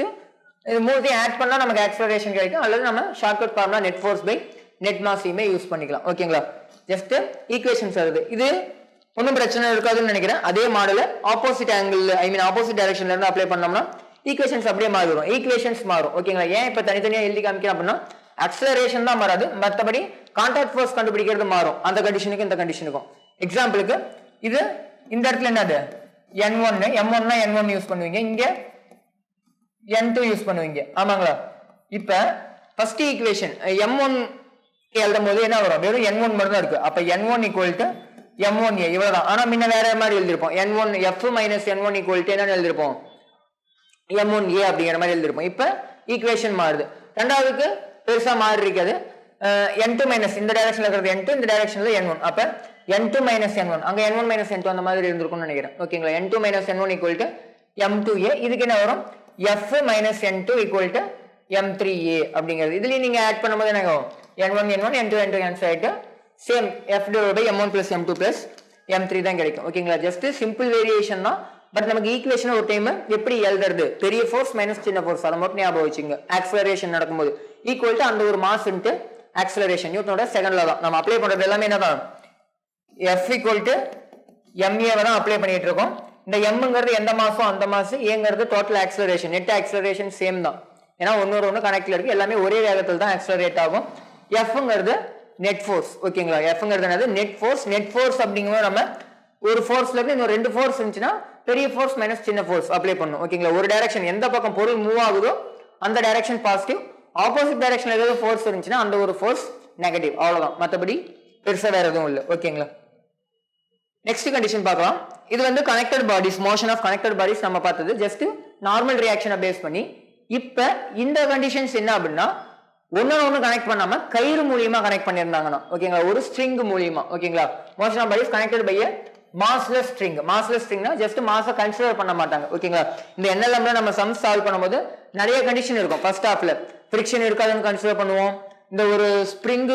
இது மூணுத்தையும் ஆட் பண்ணா நமக்கு ஆக்ஸலரேஷன் கிடைக்கும். அல்லது நம்ம shortcut formula net force by net மாஸையுமே யூஸ் பண்ணிக்கலாம். ஓகேங்களா? ஜஸ்ட் ஈக்குவேஷன்ஸ் வருது. இது ஒன்றும் பிரச்சனை இருக்காதுன்னு நினைக்கிறேன். அதே மாடல ஆப்போசிட் ஆங்கிள், ஐ மீன் ஆப்போசிட் டைரக்ஷன்ல இருந்து அப்ளை பண்ணோம்னா ஈக்குவேஷன்ஸ் அப்படியே மாறும், ஈக்குவேஷன்ஸ் மாறும். ஓகேங்களா? ஏன் இப்ப தனித்தனியா எழுதி காமிக்கிறேன் அப்படின்னா, ஆக்ஸலரேஷன் தான் மாறாது, மற்றபடி கான்டாக்ட் ஃபோர்ஸ் கண்டுபிடிக்கிறது மாறும் அந்த கண்டிஷனுக்கும் இந்த கண்டிஷனுக்கும். எக்ஸாம்பிளுக்கு இது இந்த இடத்துல என்னது? n1, m1 னா n1 யூஸ் பண்ணுவீங்க, இங்க n2 யூஸ் பண்ணுவீங்க. ஆமாங்களா? இப்ப ஃபர்ஸ்ட் ஈக்குவேஷன் m1 எழுதும் போது என்ன வரும்? வெறும் n1 மட்டும் தான் இருக்கு. அப்ப n1 = m1a இவ்வளவுதான். ஆனா முன்ன வேற மாதிரி எழுதிருப்போம். n1 f மைனஸ் n1 = என்னன்னு எழுதிருப்போம்? m1a அப்படிங்கிற மாதிரி எழுதிருப்போம். இப்ப ஈக்குவேஷன் மாறுது. ரெண்டாவதுக்கு பெருசா மாறி இருக்காது. n2 மைனஸ் இந்த டைரக்ஷன்ல இருக்கிறது n2, இந்த டைரக்ஷன்ல n1. அப்ப n2 மைனஸ் n1, அங்க n1 மைனஸ் n2 அந்த மாதிரி இருந்திருக்கும்னு நினைக்கிறேன். ஓகேங்களா? n2 minus n1 = m2a. இதுக்கு என்ன வரும்? f மைனஸ் n2 = m3a அப்படிங்கிறது. இதுலயும் நீங்க ஆட் பண்ணும்போது என்ன ஆகும்? n1 n2 கேன்சல் ஆயிட்டு same f / m1 + m2 + m3 தான் கிடைக்கும். ஓகேங்களா? ஜஸ்ட் சிம்பிள் வேரியேஷன் தான். பட் நமக்கு ஈக்குவேஷன் ஒரு டைம் எப்படி எழுதுறது? பெரிய ஃபோர்ஸ் மைனஸ் சின்ன ஃபோர்ஸ், அதை மட்டும் ஞாபகம் வச்சுங்க. ஆக்ஸலரேஷன் நடக்கும்போது ஈக்குவல் டு அந்த ஒரு மாஸ் இன்ட்டு ஆக்ஸலரேஷன். நியூட்டனோட செகண்ட்ல தான் நம்ம அப்ளை பண்றது எல்லாமே என்னதான்? f = ma தான் அப்ளை பண்ணிட்டு இருக்கோம். இந்த mங்கிறது எந்த மாசோ அந்த மாஸ், ஏங்கிறது total acceleration, net acceleration same தான். ஏன்னா ஒன்னு கனெக்ட்ல இருக்கு, எல்லாமே ஒரே வேகத்தில் தான் ஆக்ஸலரேட் ஆகும். fங்கிறது நெட் ஃபோர்ஸ். ஓகேங்களா? fங்கிறது என்னது? Net force. நெட் ஃபோர்ஸ் அப்படிங்கும்போது நம்ம ஒரு ஃபோர்ஸ்ல இருந்து இன்னும் ரெண்டு ஃபோர்ஸ் இருந்துச்சுன்னா பெரிய ஃபோர்ஸ் மைனஸ் சின்ன ஃபோர்ஸ் அப்ளை பண்ணும். ஓகேங்களா? ஒரு டைரக்ஷன் எந்த பக்கம் பொருள் மூவ் ஆகுதோ அந்த டைரக்ஷன் பாசிட்டிவ், ஆப்போசிட் டைரக்ஷன்ல ஏதாவது ஃபோர்ஸ் இருந்துச்சுன்னா அந்த ஒரு ஃபோர்ஸ் நெகட்டிவ். அவ்வளவுதான், மற்றபடி பெருசா வேற எதுவும் இல்லை. ஓகேங்களா? நெக்ஸ்ட் கண்டிஷன் பார்க்கலாம். இது வந்து connected bodies, motion of connected bodies நம்ம பார்த்தது ஜஸ்ட் நார்மல் ரியாக்ஷனை பேஸ் பண்ணி. இப்ப இந்த கண்டிஷன்ஸ் என்ன அப்படின்னா, ஒன்னு கனெக்ட் பண்ணாம கயிறு மூலியமா கனெக்ட் பண்ணிருந்தாங்கன்னா, ஓகேங்களா, ஒரு ஸ்ட்ரிங் மூலியமா. ஓகேங்களா? Motion of bodies connected by a massless ஸ்ட்ரிங்னா ஜஸ்ட் மாஸை கன்சிடர் பண்ண மாட்டாங்க. ஓகேங்களா? இந்த NLMல நம்ம சம் சால்வ் பண்ணும்போது நிறைய கண்டிஷன் இருக்கும். ஃபர்ஸ்ட் ஹாஃப்ல ஃபிரிக்ஷன் இருக்காதுன்னு கன்சிடர் பண்ணுவோம். இந்த ஒரு ஸ்ப்ரிங்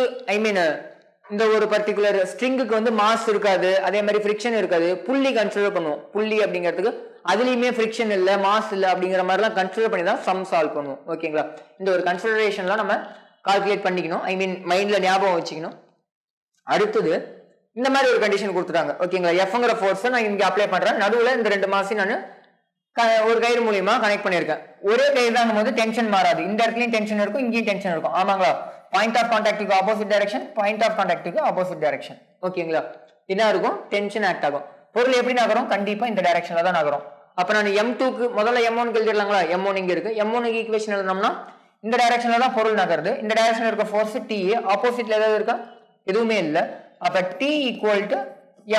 இந்த ஒரு பர்டிகுலர் ஸ்ட்ரிங்குக்கு வந்து மாஸ் இருக்காது, அதே மாதிரி ஃபிரிக்ஷன் இருக்காது. புள்ளி கன்சிடர் பண்ணுவோம். புள்ளி அப்படிங்கிறதுக்கு அதுலயுமே ஃபிரிக்ஷன் இல்ல, மாஸ் இல்ல அப்படிங்கிற மாதிரிலாம் கன்சிடர் பண்ணி தான் சம் சால்வ் பண்ணுவோம். ஓகேங்களா? இந்த ஒரு கன்சிடரேஷன்லாம் நம்ம கால்குலேட் பண்ணிக்கணும். மைண்ட்ல ஞாபகம் வச்சுக்கணும். அடுத்தது இந்த மாதிரி ஒரு கண்டிஷன் கொடுத்துட்டாங்க. ஓகேங்களா? எஃப்ங்கிற ஃபோர்ஸ் நான் இங்க அப்ளை பண்றேன். நடுவுல இந்த ரெண்டு மாசையும் நான் ஒரு கயிறு மூலியமா கனெக்ட் பண்ணிருக்கேன். ஒரே கயிறு தான் போது டென்ஷன் மாறாது. இந்த இடத்துலயும் டென்ஷன் இருக்கும், இங்கேயும் டென்ஷன் இருக்கும். ஆமாங்களா? பாயிண்ட் ஆஃப் கான்டாக்டுக்கு ஆப்போசிட் டைரக்ஷன், பாயிண்ட் ஆஃப் கான்டாக்டுக்கு ஆப்போசிட் டைரக்ஷன். ஓகேங்களா? என்ன இருக்கும்? டென்ஷன் ஆக்ட் ஆகும். பொருள் எப்படி நகரும்? கண்டிப்பா இந்த டைரக்ஷன்ல தான் நகரும். அப்ப நான் M2க்கு முதல்ல M1 எழுதிடலாங்களா? M1 இங்க இருக்கு. M1 ஈக்குவேஷன் எழுதணும்னா இந்த டைரக்ஷன்ல தான் பொருள் நகருது. இந்த டைரக்ஷன்ல இருக்க ஃபோர்ஸ் T, ஆப்போசிட்ல ஏதாவது இருக்கா? எதுவுமே இல்ல. அப்ப T ஈக்குவல் டு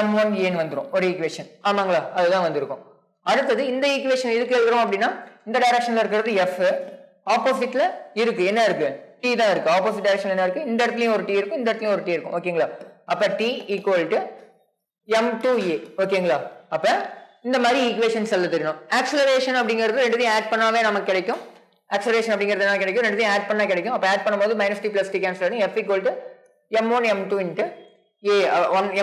M1A வந்துரும் ஒரு ஈக்குவேஷன். ஆமாங்களா? அதுதான் வந்திருக்கும். அடுத்தது இந்த ஈக்குவேஷன் எதுக்கு எழுதுறோம் அப்படின்னா இந்த டைரக்ஷன்ல இருக்கிறது F, ஆப்போசிட்ல இருக்கு என்ன இருக்கு? T தான் இருக்கு. ஆப்போசிட் டைரக்ஷன் என்ன இருக்கு? இந்த இடத்துலயும் ஒரு T இருக்கும், இந்த இடத்துலயும் ஒரு T இருக்கும். ஓகேங்களா? அப்ப T ஈக்குவல் டு M2A. ஓகேங்களா? அப்ப இந்த மாதிரி ஈக்குவேஷன்ஸ் எழுத தெரியணும். ஆக்ஸலரேஷன் அப்படிங்கிறது ரெண்டுத்தையும் ஆட் பண்ணாவே நமக்கு கிடைக்கும். ஆக்ஸலரேஷன் அப்படிங்கிறது என்ன கிடைக்கும்? ரெண்டுத்தையும் ஆட் பண்ணா கிடைக்கும். அப்ப ஆட் பண்ணும்போது -t + t கேன்சல் ஆகும். F equal to M1 M2 into A,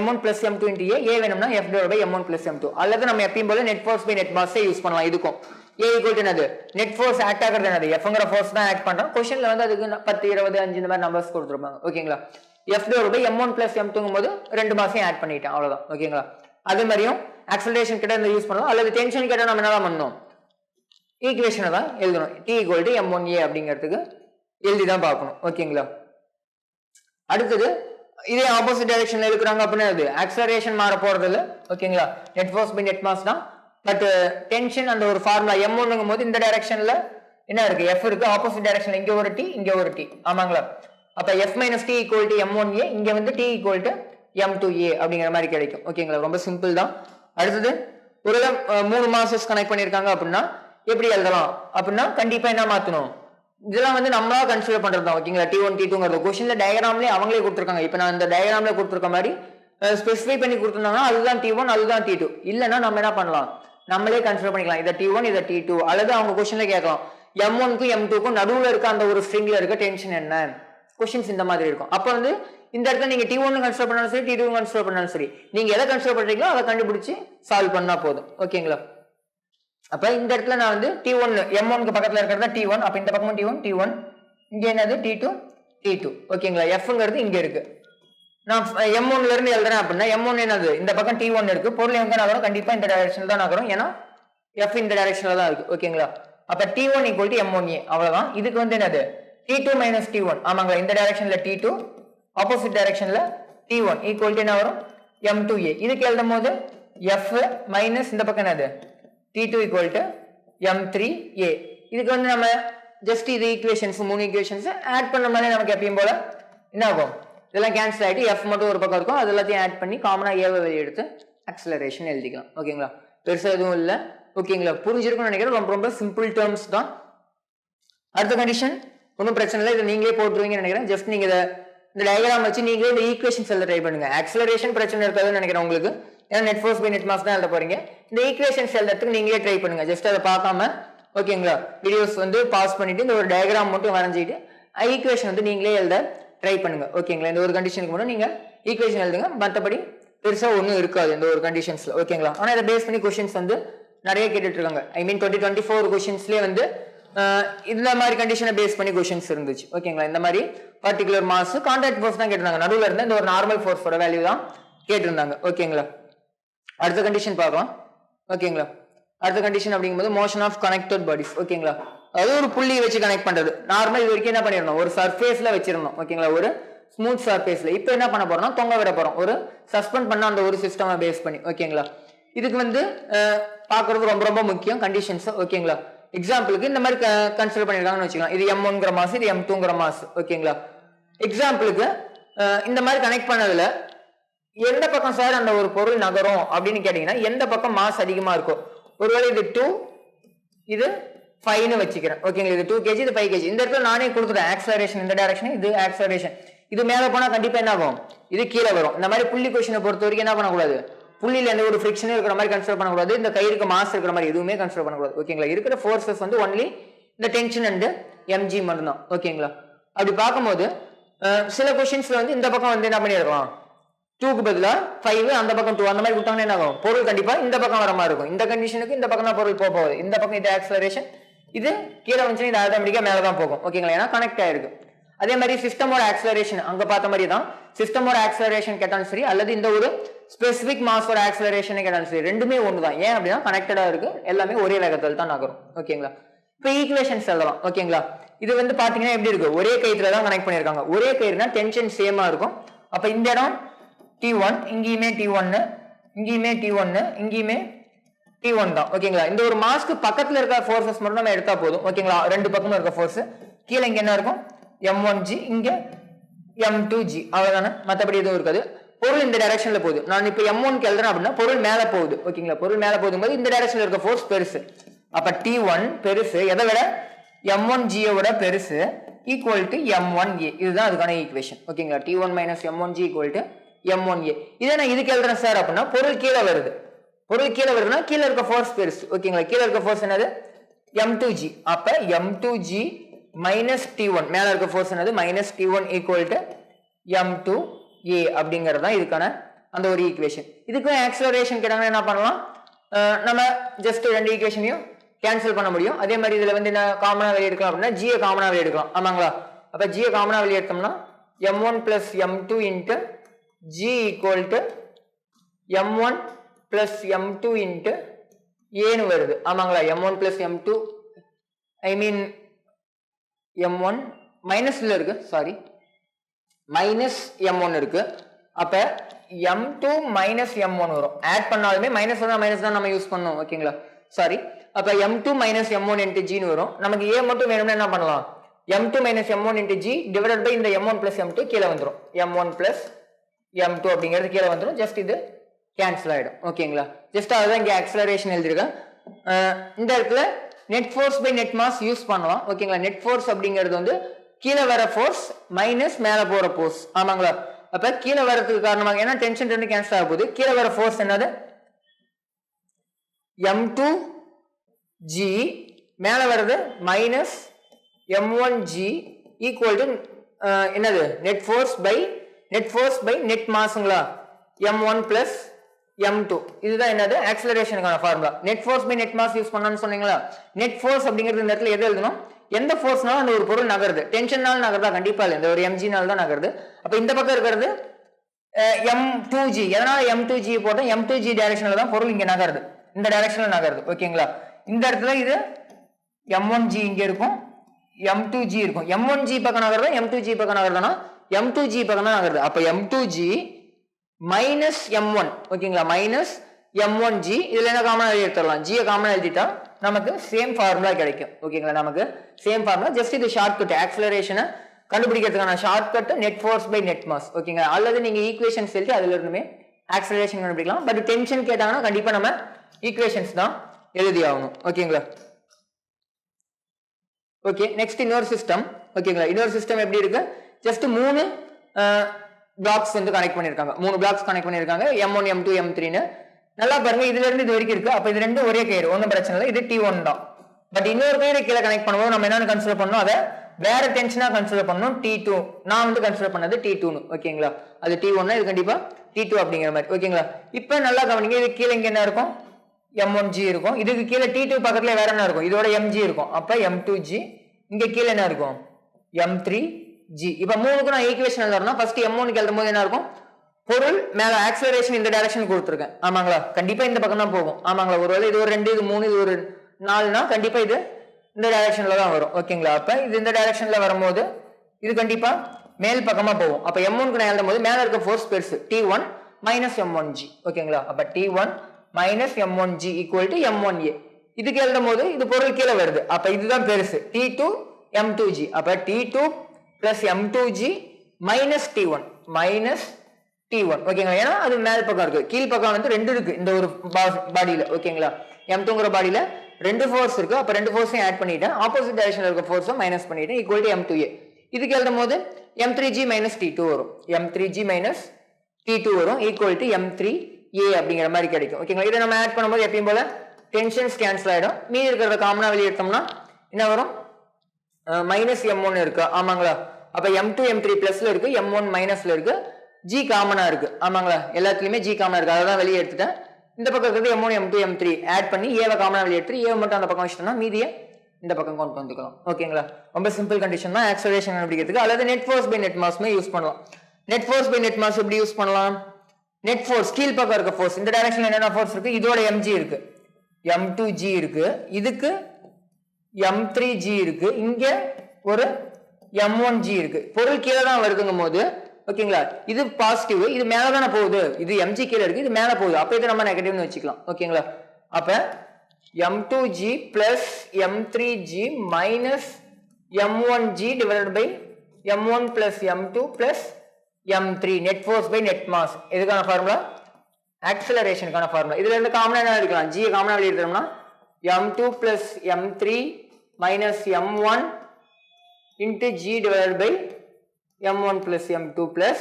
M1 plus M2 into A வேணும்னா F divided by M1 plus M2. அல்லது நம்ம எப்பயும் போல net force by net mass use பண்ணலாம். இதுக்கும் A equal to என்னது? net force ஆக்ட் ஆகிறது என்னது? Fங்கிற force தான் ஆக்ட் பண்றோம். क्वेश्चनல வந்து அதுக்கு 10 20 5 இந்த மாதிரி நம்பர்ஸ் கொடுத்திருப்பாங்க. ஓகேங்களா? F divided by M1 plus M2ங்கும் போது ரெண்டு மாஸையும் ஆட் பண்ணிட்டேன். அவ்வளவுதான். ஓகேங்களா? அதே மாதிரியும் ஆக்ஸலரேஷன் கிட்ட இந்த யூஸ் பண்ணலாம். அல்லது டென்ஷன் கிட்ட நம்ம என்ன பண்ணணும்? ஈக்குவேஷனை தான் எழுதணும். T equal to M1A அப்படிங்கிறதுக்கு எழுதி தான் பார்க்கணும். ஓகேங்களா? அடுத்தது இதே ஆப்போசிட் டைரக்ஷன்ல இருக்கிறாங்க அப்படின்னா அது ஆக்ஸலரேஷன் மாற போறது இல்ல. ஓகேங்களா? Net force by net mass தான். பட் டென்ஷன் அந்த ஒரு ஃபார்முலா M1ங்கும் போது இந்த டைரக்ஷன்ல என்ன இருக்கு? F இருக்கு. ஆப்போசிட் டைரக்ஷன்ல இங்க ஒரு T, இங்க ஒரு T. ஆமாங்களா? அப்ப F - T equal to M1A, இங்க வந்து T equal to M2A அப்படிங்கிற மாதிரி கிடைக்கும். ஓகேங்களா? ரொம்ப சிம்பிள் தான். அடுத்தது ஒரு 3 மாசஸ் கனெக்ட் பண்ணிருக்காங்க அப்படின்னா எப்படி எழுதலாம் அப்படின்னா கண்டிப்பா என்ன மாத்தணும்? இதெல்லாம் வந்து நம்மளா கன்சிடர் பண்றது தான். ஓகேங்களா? T1 T2ங்கிறது क्वेश्चनல டயகிராம்லயே அவங்களே கொடுத்திருக்காங்க. இப்போ நான் இந்த டயகிராம்ல கொடுத்திருக்க மாதிரி ஸ்பெசிஃபை பண்ணி கொடுத்திருந்தாங்கன்னா அதுதான் T1, அதுதான் T2. இல்லனா நம்ம என்ன பண்ணலாம்? நம்மளே கன்சிடர் பண்ணிக்கலாம். இத T1, இத T2. அல்லது அவங்க क्वेश्चनல கேட்கலாம் M1க்கும் M2க்கும் நடுவுல இருக்க அந்த ஒரு ஸ்ட்ரிங்ல இருக்க டென்ஷன் என்ன? क्वेश्चंस இந்த மாதிரி இருக்கும். அப்ப வந்து இந்த இடத்துல நீங்க T1 கன்சிடர் பண்ணாலும் சரி, T2 கன்சிடர் பண்ணாலும் சரி, நீங்க எதை கன்சிடர் பண்றீங்களோ அதை கண்டுபிடிச்சு சால்வ் பண்ணா போதும். ஓகேங்களா? அப்ப இந்த இடத்துல நான் வந்து T1 M1க்கு பக்கத்துல இருக்கிறது T1. அப்ப இந்த பக்கமும் T1 இங்க என்னது? T2. ஓகேங்களா? Fங்கிறது இங்க இருக்கு. நான் M1ல இருந்து எழுதுறேன் அப்படின்னா M1 என்னது? இந்த பக்கம் T1 இருக்கு. பொருள் எங்க நகரும்? கண்டிப்பா இந்த டைரக்ஷன்ல தான் நகரும். ஏன்னா F இந்த டைரக்ஷன்ல தான் இருக்கு. ஓகேங்களா? அப்ப T1 = M1A. அவ்வளவுதான். இதுக்கு வந்து என்னது? T2 - T1. ஆமாங்களா? இந்த டைரக்ஷன்ல T2, ஆப்போசிட் டைரக்ஷன்ல T1 = என்ன வரும்? M2A. இதுக்கு எழுதும் போது F மைனஸ் இந்த பக்கம் என்னது? T2 = M3A. இதுக்கு வந்து நம்ம ஜஸ்ட் இது ஈக்குவேஷன்ஸ் 3 ஈக்குவேஷன்ஸ் ஆட் பண்ண மாதிரி நமக்கு எப்பயும் போல என்ன ஆகும்? இதெல்லாம் கேன்சல் ஆயிட்டு F மட்டும் ஒரு பக்கம் இருக்கும். அது எல்லாத்தையும் ஆட் பண்ணி காமனா A வெளிய எடுத்து ஆக்ஸலரேஷன் எழுதிக்கலாம். ஓகேங்களா? பெருசா எதுவும் இல்ல. ஓகேங்களா? புரிஞ்சிருக்கும்னு நினைக்கிறேன். ரொம்ப ரொம்ப சிம்பிள் டேர்ம்ஸ் தான். அடுத்த கண்டிஷன் ஒன்றும் பிரச்சனை இல்லை. இதை நீங்களே போட்டுருவீங்கன்னு நினைக்கிறேன். ஜஸ்ட் நீங்க இந்த டயகிராம் வச்சு நீங்களே இந்த ஈக்குவேஷன்ஸ் எழுத ட்ரை பண்ணுங்க. ஆக்ஸலரேஷன் பிரச்சனை இருக்காதுன்னு நினைக்கிறேன் உங்களுக்கு. ஏன்னா net force by net mass தான் எழுத போறீங்க. இந்த ஈக்குவேஷன்ஸ் எழுதுறதுக்கு நீங்களே ட்ரை பண்ணுங்க. ஜஸ்ட் அதை பார்க்காம ஓகேங்களா? வீடியோஸ் வந்து பாஸ் பண்ணிட்டு இந்த ஒரு டயகிராம் மட்டும் வரைஞ்சிட்டு ஈக்குவேஷன் வந்து நீங்களே எழுத ட்ரை பண்ணுங்க. ஓகேங்களா? இந்த ஒரு கண்டிஷனுக்கு மட்டும் நீங்க ஈக்குவேஷன் எழுதுங்க. மற்றபடி பெருசா ஒன்றும் இருக்காது இந்த ஒரு கண்டிஷன்ஸ்ல. ஓகேங்களா? ஆனா இதை பேஸ் பண்ணி கொஸ்டின்ஸ் வந்து நிறைய கேட்டுட்டு இருக்காங்க. ஐ மீன் 2024 கொஸ்டின்ஸ்லேயே வந்து இந்த மாதிரி கண்டிஷனை பேஸ் பண்ணி கொஸ்டின்ஸ் இருந்துச்சு. ஓகேங்களா? இந்த மாதிரி பர்டிகுலர் மாஸ் கான்டாக்ட் ஃபோர்ஸ் தான் கேட்டிருந்தாங்க. நடுவில் இருந்த இந்த ஒரு நார்மல் ஃபோர்ஸோட வேல்யூ தான் கேட்டிருந்தாங்க. ஓகேங்களா? அடுத்த கண்டிஷன் பார்க்கலாம். ஓகேங்களா? அடுத்த கண்டிஷன் அப்படிங்கும்போது மோஷன் ஆஃப் கனெக்டட் பாடிஸ். ஓகேங்களா? அது ஒரு புள்ளி வச்சு கனெக்ட் பண்றது. நார்மல் இது வரைக்கும் என்ன பண்ணிருந்தோம்? ஒரு சர்ஃபேஸ்ல வச்சிருந்தோம். ஓகேங்களா? ஒரு ஸ்மூத் சர்ஃபேஸ்ல. இப்போ என்ன பண்ண போறோம்னா தொங்க விட போறோம். ஒரு சஸ்பெண்ட் பண்ண அந்த ஒரு சிஸ்டமை பேஸ் பண்ணி. ஓகேங்களா? இதுக்கு வந்து பாக்குறது ரொம்ப ரொம்ப முக்கியம் கண்டிஷன்ஸ். ஓகேங்களா? எக்ஸாம்பிளுக்கு இந்த மாதிரி கன்சிடர் பண்ணிருக்காங்கன்னு வச்சுக்கலாம். இது M1ங்கிற மாஸ், இது M2ங்கிற மாஸ். ஓகேங்களா? எக்ஸாம்பிளுக்கு இந்த மாதிரி கனெக்ட் பண்ணதுல எந்த பக்கம் சார் அந்த ஒரு பொருள் நகரும் அப்படின்னு கேட்டீங்கன்னா எந்த பக்கம் மாஸ் அதிகமா இருக்கும்? ஒருவேளை இது 2, இது 5ன்னு வச்சுக்கிறேன். ஓகேங்களா? இது 2 kg, இது 5 kg. இந்த இடத்துல நானே கொடுத்துட்டேன் ஆக்ஸலரேஷன் இந்த டைரக்ஷன், இது ஆக்ஸலரேஷன். இது மேல போனா கண்டிப்பா என்ன ஆகும்? இது கீழே வரும். இந்த மாதிரி புள்ளி கொஸ்டினை பொறுத்த வரைக்கும் என்ன பண்ணக்கூடாது? புள்ளியில எந்த ஒரு ஃபிரிக்ஷனும் இருக்கிற மாதிரி கன்சிடர் பண்ணக்கூடாது, இந்த கயிறுக்கு மாஸ் இருக்கிற மாதிரி எதுவுமே கன்சிடர் பண்ணக்கூடாது. ஓகேங்களா, இருக்கிற ஃபோர்ஸஸ் வந்து ஒன்லி இந்த டென்ஷன் அண்ட் mg மட்டும் தான். ஓகேங்களா, அப்படி பார்க்கும்போது சில கொஸ்டின்ஸ்ல வந்து இந்த பக்கம் வந்து என்ன பண்ணிருக்கலாம், 2க்கு பதிலா 5 அந்த பக்கம் 2 அந்த மாதிரி கொடுத்தாங்கன்னா என்ன ஆகும், பொருள் கண்டிப்பா இந்த பக்கம் வர மாதிரி இருக்கும். இந்த கண்டிஷனுக்கு இந்த பக்கம் தான் பொருள் போக போகுது, இந்த பக்கம் இது ஆக்சலரேஷன், இது கீழே வந்துச்சுன்னா இது ஆட்டோமேட்டிக்கா மேல தான் போகும். ஓகேங்களா, ஏன்னா கனெக்ட் ஆயிருக்கு. அதே மாதிரி சிஸ்டமோட ஆக்சலரேஷன் அங்க பார்த்த மாதிரி தான், சிஸ்டமோட ஆக்சலரேஷன் கேட்டாலும் சரி அல்லது இந்த ஒரு ஸ்பெசிபிக் மாஸோட ஆக்சலரேஷன் கேட்டாலும் சரி ரெண்டுமே ஒன்று தான். ஏன் அப்படின்னா கனெக்டடா இருக்கு, எல்லாமே ஒரே வேகத்தில் தான் நகரும். ஓகேங்களா, இப்போ ஈக்குவேஷன்ஸ் எழுதலாம். ஓகேங்களா, இது வந்து பாத்தீங்கன்னா எப்படி இருக்கு, ஒரே கயிறுல தான் கனெக்ட் பண்ணிருக்காங்க. ஒரே கயிறுனா டென்ஷன் சேமா இருக்கும். அப்ப இந்த இடம் T1, இங்கேயுமே T1, இங்கேயுமே T1, இங்கேயுமே T1 தான். ஓகேங்களா, இந்த ஒரு மாஸ்க்கு பக்கத்துல இருக்க ஃபோர்ஸஸ் மட்டும் நம்ம எடுத்தா போதும். ஓகேங்களா, ரெண்டு பக்கமும் இருக்க ஃபோர்ஸ், கீழே இங்க என்ன இருக்கும் m1g, இங்க m2g, அவ்வளவுதானே, மற்றபடி எதுவும் இருக்காது. பொருள் இந்த டைரக்ஷன்ல போகுது. நான் இப்ப m1 எழுதுறேன் அப்படின்னா பொருள் மேல போகுது. ஓகேங்களா, பொருள் மேல போகும்போது இந்த டைரக்ஷன்ல இருக்க ஃபோர்ஸ் பெருசு. அப்ப T1 பெருசு, எதை விட m1g விட பெருசு, ஈக்குவல் டு m1a. இதுதான் அதுக்கான ஈக்குவேஷன். ஓகேங்களா, T1 minus m1g equal to m1a. இதை நான் இதுக்கு எழுதுறேன் சார் அப்படின்னா பொருள் கீழே வருது. பொருள் கீழே வருதுன்னா கீழே இருக்க ஃபோர்ஸ் பெருசு. ஓகேங்களா, கீழே இருக்க ஃபோர்ஸ் என்னது m2g. அப்ப m2g மைனஸ் T1, மேல இருக்க ஃபோர்ஸ் என்னது minus T1 equal to m2a அப்படிங்கிறது தான் இதுக்கான அந்த ஒரு ஈக்குவேஷன். இதுக்கு ஆக்சலரேஷன் கேட்டாங்கன்னா என்ன பண்ணலாம், நம்ம ஜஸ்ட் ரெண்டு ஈக்குவேஷனையும் கேன்சல் பண்ண முடியும். அதே மாதிரி இதுல வந்து என்ன காமனா வெளியே எடுக்கலாம் அப்படின்னா g காமனா வெளியே எடுக்கலாம். ஆமாங்களா, அப்ப g காமனா வெளியே எடுத்தோம்னா m1 plus m2 into g equal to m1 plus m2 into a னு வருது. ஆமாங்களா, m1 plus m2 I mean m1 மைனஸ்ல இருக்கு, சாரி மைனஸ் m1 இருக்கு. அப்ப m2 மைனஸ் m1 வரும். ஆட் பண்ணாலுமே மைனஸ் தான் நம்ம யூஸ் பண்ணோம். ஓகேங்களா, சாரி. அப்ப m2 minus m1 into g னு வரும். நமக்கு a மட்டும் வேணும்னா என்ன பண்ணலாம், m2 minus m1 into g divided by இந்த m1 plus m2 கீழே வந்துரும். m1 plus m2 அப்படிங்கிறது கீழே வந்துரும். ஜஸ்ட் இது கேன்சல் ஆயிடும். ஓகேங்களா, ஜஸ்ட் அதுதான் இங்க ஆக்சலரேஷன் எழுதிருக்கேன். இந்த இடத்துல net force by net mass use பண்ணலாம். ஓகேங்களா, நெட் ஃபோர்ஸ் அப்படிங்கிறது வந்து கீழே வர ஃபோர்ஸ் மைனஸ் மேல போற ஃபோர்ஸ். ஆமாங்களா, அப்ப கீழே வரதுக்கு காரணமாக ஏன்னா டென்ஷன் ரெண்டு கேன்சல் ஆக போகுது. கீழே வர ஃபோர்ஸ் என்னது m2g, மேல வர்றது மைனஸ் m1g ஈக்குவல் டு என்னது நெட் ஃபோர்ஸ் பை நெட் மாஸ்ங்களா, m1 பிளஸ் m2. இதுதான் என்னது ஆக்சலரேஷனுக்கான formula. Net force by net mass use பண்ணான்னு சொன்னீங்களா, நெட் ஃபோர்ஸ் அப்படிங்கிறது இந்த இடத்துல எது எழுதணும், எந்த ஃபோர்ஸ்னாலும் அந்த ஒரு பொருள் நகருது. டென்ஷன்னால நகர்தா, கண்டிப்பா இல்லை, இந்த ஒரு mg நால தான் நகருது. அப்ப இந்த பக்கம் இருக்கிறது m2g. எதனால m2g போட்டோம், m2g டைரக்ஷன்ல தான் பொருள் இங்க நகருது, இந்த டைரக்ஷன்ல நகருது. ஓகேங்களா, இந்த இடத்துல இது m1g இங்க இருக்கும், m2g இருக்கும். m1g பக்கம் நகருதா, m2g பக்கம் நகருதுன்னா m2g பக்கம் தான் நகருது. அப்ப m2g மைனஸ் m1. ஓகேங்களா, மைனஸ் m1g. இதுல என்ன காமனா எழுதி எடுத்துடலாம், g காமனா எழுதிட்டா நமக்கு சேம் ஃபார்முலா கிடைக்கும். ஓகேங்களா, நமக்கு சேம் ஃபார்முலா. ஜஸ்ட் இது ஷார்ட்கட், ஆக்சலரேஷனை கண்டுபிடிக்கிறதுக்கான shortcut net force by net mass. ஓகேங்களா, அல்லது நீங்க ஈக்குவேஷன்ஸ் எழுதி அதுல இருந்துமே ஆக்சலரேஷன் கண்டுபிடிக்கலாம். பட் டென்ஷன் கேட்டாங்கன்னா கண்டிப்பா நம்ம ஈக்குவேஷன்ஸ் தான் எழுதி ஆகணும். ஓகேங்களா, ஓகே. நெக்ஸ்ட் இன்னொரு சிஸ்டம். ஓகேங்களா, இன்னொரு சிஸ்டம் எப்படி இருக்கு, ஜஸ்ட் 3 பிளாக்ஸ் வந்து கனெக்ட் பண்ணிருக்காங்க. 3 பிளாக்ஸ் கனெக்ட் பண்ணிருக்காங்க, m1 m2 m3ன்னு. நல்லா பாருங்க, இதுல இருந்து இது வரைக்கும் இருக்கு. அப்ப இது ரெண்டும் ஒரே கயிறு, ஒன்றும் பிரச்சனை இல்லை, இது T1 தான். பட் இன்னொரு கயிறு கீழே கனெக்ட் பண்ணும்போது நம்ம என்னன்னு கன்சிடர் பண்ணணும், அதை வேற டென்ஷனா கன்சிடர் பண்ணணும், T2. நான் வந்து கன்சிடர் பண்ணது T2ன்னு. ஓகேங்களா, அது T1, இது கண்டிப்பா T2 அப்படிங்கிற மாதிரி. ஓகேங்களா, இப்ப நல்லா கவனிங்க, இது கீழே இங்க என்ன இருக்கும், m1g இருக்கும். இதுக்கு கீழே T2 பக்கத்துல வேற என்ன இருக்கும், இதோட mg இருக்கும். அப்ப m2g. இங்க கீழே என்ன இருக்கும், m3g. இப்ப மூணுக்கு நான் ஈக்குவேஷன் எழுதறேன்னா ஃபர்ஸ்ட் m1 க்கு எழுதும்போது என்ன இருக்கும், பொருள் மேல ஆக்சலரேஷன் இந்த டைரக்ஷன் கொடுத்திருக்கேன். ஆமாங்களா, கண்டிப்பா இந்த பக்கம் தான் போகும். ஆமாங்களா, ஒருவேளை இது ஒரு 2, இது 3, இது ஒரு 4னா கண்டிப்பா இது இந்த டைரக்ஷன்ல தான் வரும். ஓகேங்களா, அப்ப இது இந்த டைரக்ஷன்ல வரும்போது இது கண்டிப்பா மேல் பக்கமா போகும். அப்ப m1 க்கு நான் எழுதும்போது மேல இருக்க ஃபோர்ஸ் பெருசு, T1 மைனஸ் m1g. ஓகேங்களா, அப்ப T1 minus m1g equal to m1a. இதுக்கு எழுதும் போது இது பொருள் கீழே வருது. அப்ப இதுதான் பெருசு, T2 m2g. அப்ப T2 plus m2g minus T1 minus T1. ஓகேங்களா, ஏன்னா அது மேல் பக்கம் இருக்கு, கீழ் பக்கம் வந்து 2 இருக்கு இந்த ஒரு பாடியில. ஓகேங்களா, m2ங்கிற பாடியில 2 ஃபோர்ஸ் இருக்கு. அப்ப 2 ஃபோர்ஸையும் ஆட் பண்ணிட்டேன், ஆப்போசிட் டைரக்ஷன்ல இருக்க ஃபோர்ஸை மைனஸ் பண்ணிட்டேன், ஈக்குவல் டு m2a. இதுக்கு எழுதும் போது m3g மைனஸ் T2 வரும், m3g மைனஸ் T2 வரும், ஈக்குவல் டு m3 ஏ அப்படிங்கிற மாதிரி கிடைக்கும். ஓகேங்களா, இதை நம்ம ஆட் பண்ணும்போது எப்பயும் போல டென்ஷன்ஸ் கேன்சல் ஆயிடும். மீதி இருக்கிறத காமனா வெளியே எடுத்தோம்னா என்ன வரும்? மைனஸ் M1 இருக்கு. ஆமாங்களா, அப்ப M2 M3 பிளஸ்ல இருக்கு, M1 மைனஸ்ல இருக்கு, G காமனா இருக்கு. ஆமாங்களா, எல்லாத்துலயுமே G காமனா இருக்கு. அதான் வெளியே எடுத்துட்டேன். இந்த பக்கம் இருக்கிறது M1 M2 M3 ஆட் பண்ணி ஏவை காமனா வெளியே எடுத்து ஏவை மட்டும் அந்த பக்கம் வச்சுட்டோம்னா மீதியை இந்த பக்கம் கொண்டு வந்துக்கலாம். ஓகேங்களா, ரொம்ப சிம்பிள் கண்டிஷன் தான் ஆக்சலரேஷன் கண்டுபிடிக்கிறதுக்கு. அல்லது நெட் ஃபோர்ஸ் பை நெட் மாஸ்மே யூஸ் பண்ணலாம். Net force by net mass எப்படி யூஸ் பண்ணலாம்? நெட் ஃபோர்ஸ் கீழ் பக்கம் இருக்க ஃபோர்ஸ், இந்த டைரக்ஷன்ல என்னென்ன ஃபோர்ஸ் இருக்கு? இதோட mg இருக்கு, m2g இருக்கு, இதுக்கு m3g இருக்கு, இங்க ஒரு m1g இருக்கு. பொருள் கீழே தான் வருதுங்கும் போது ஓகேங்களா, இது பாசிட்டிவ், இது மேல தானே போகுது, இது mg கீழே இருக்கு, இது மேல போகுது, அப்ப இதை நம்ம நெகட்டிவ்னு வச்சுக்கலாம். ஓகேங்களா, அப்ப m2g plus m3g minus m1g divided by m1 plus m2 plus m3 net force by net mass. இதுக்கான ஃபார்முலா ஆக்சலரேஷனுக்கான ஃபார்முலா. இதுல இருந்து காமனா என்ன எடுக்கலாம்? g காமனா வெளிய எடுத்தோம்னா m2 plus m3 minus m1 into g divided by m1 plus m2 plus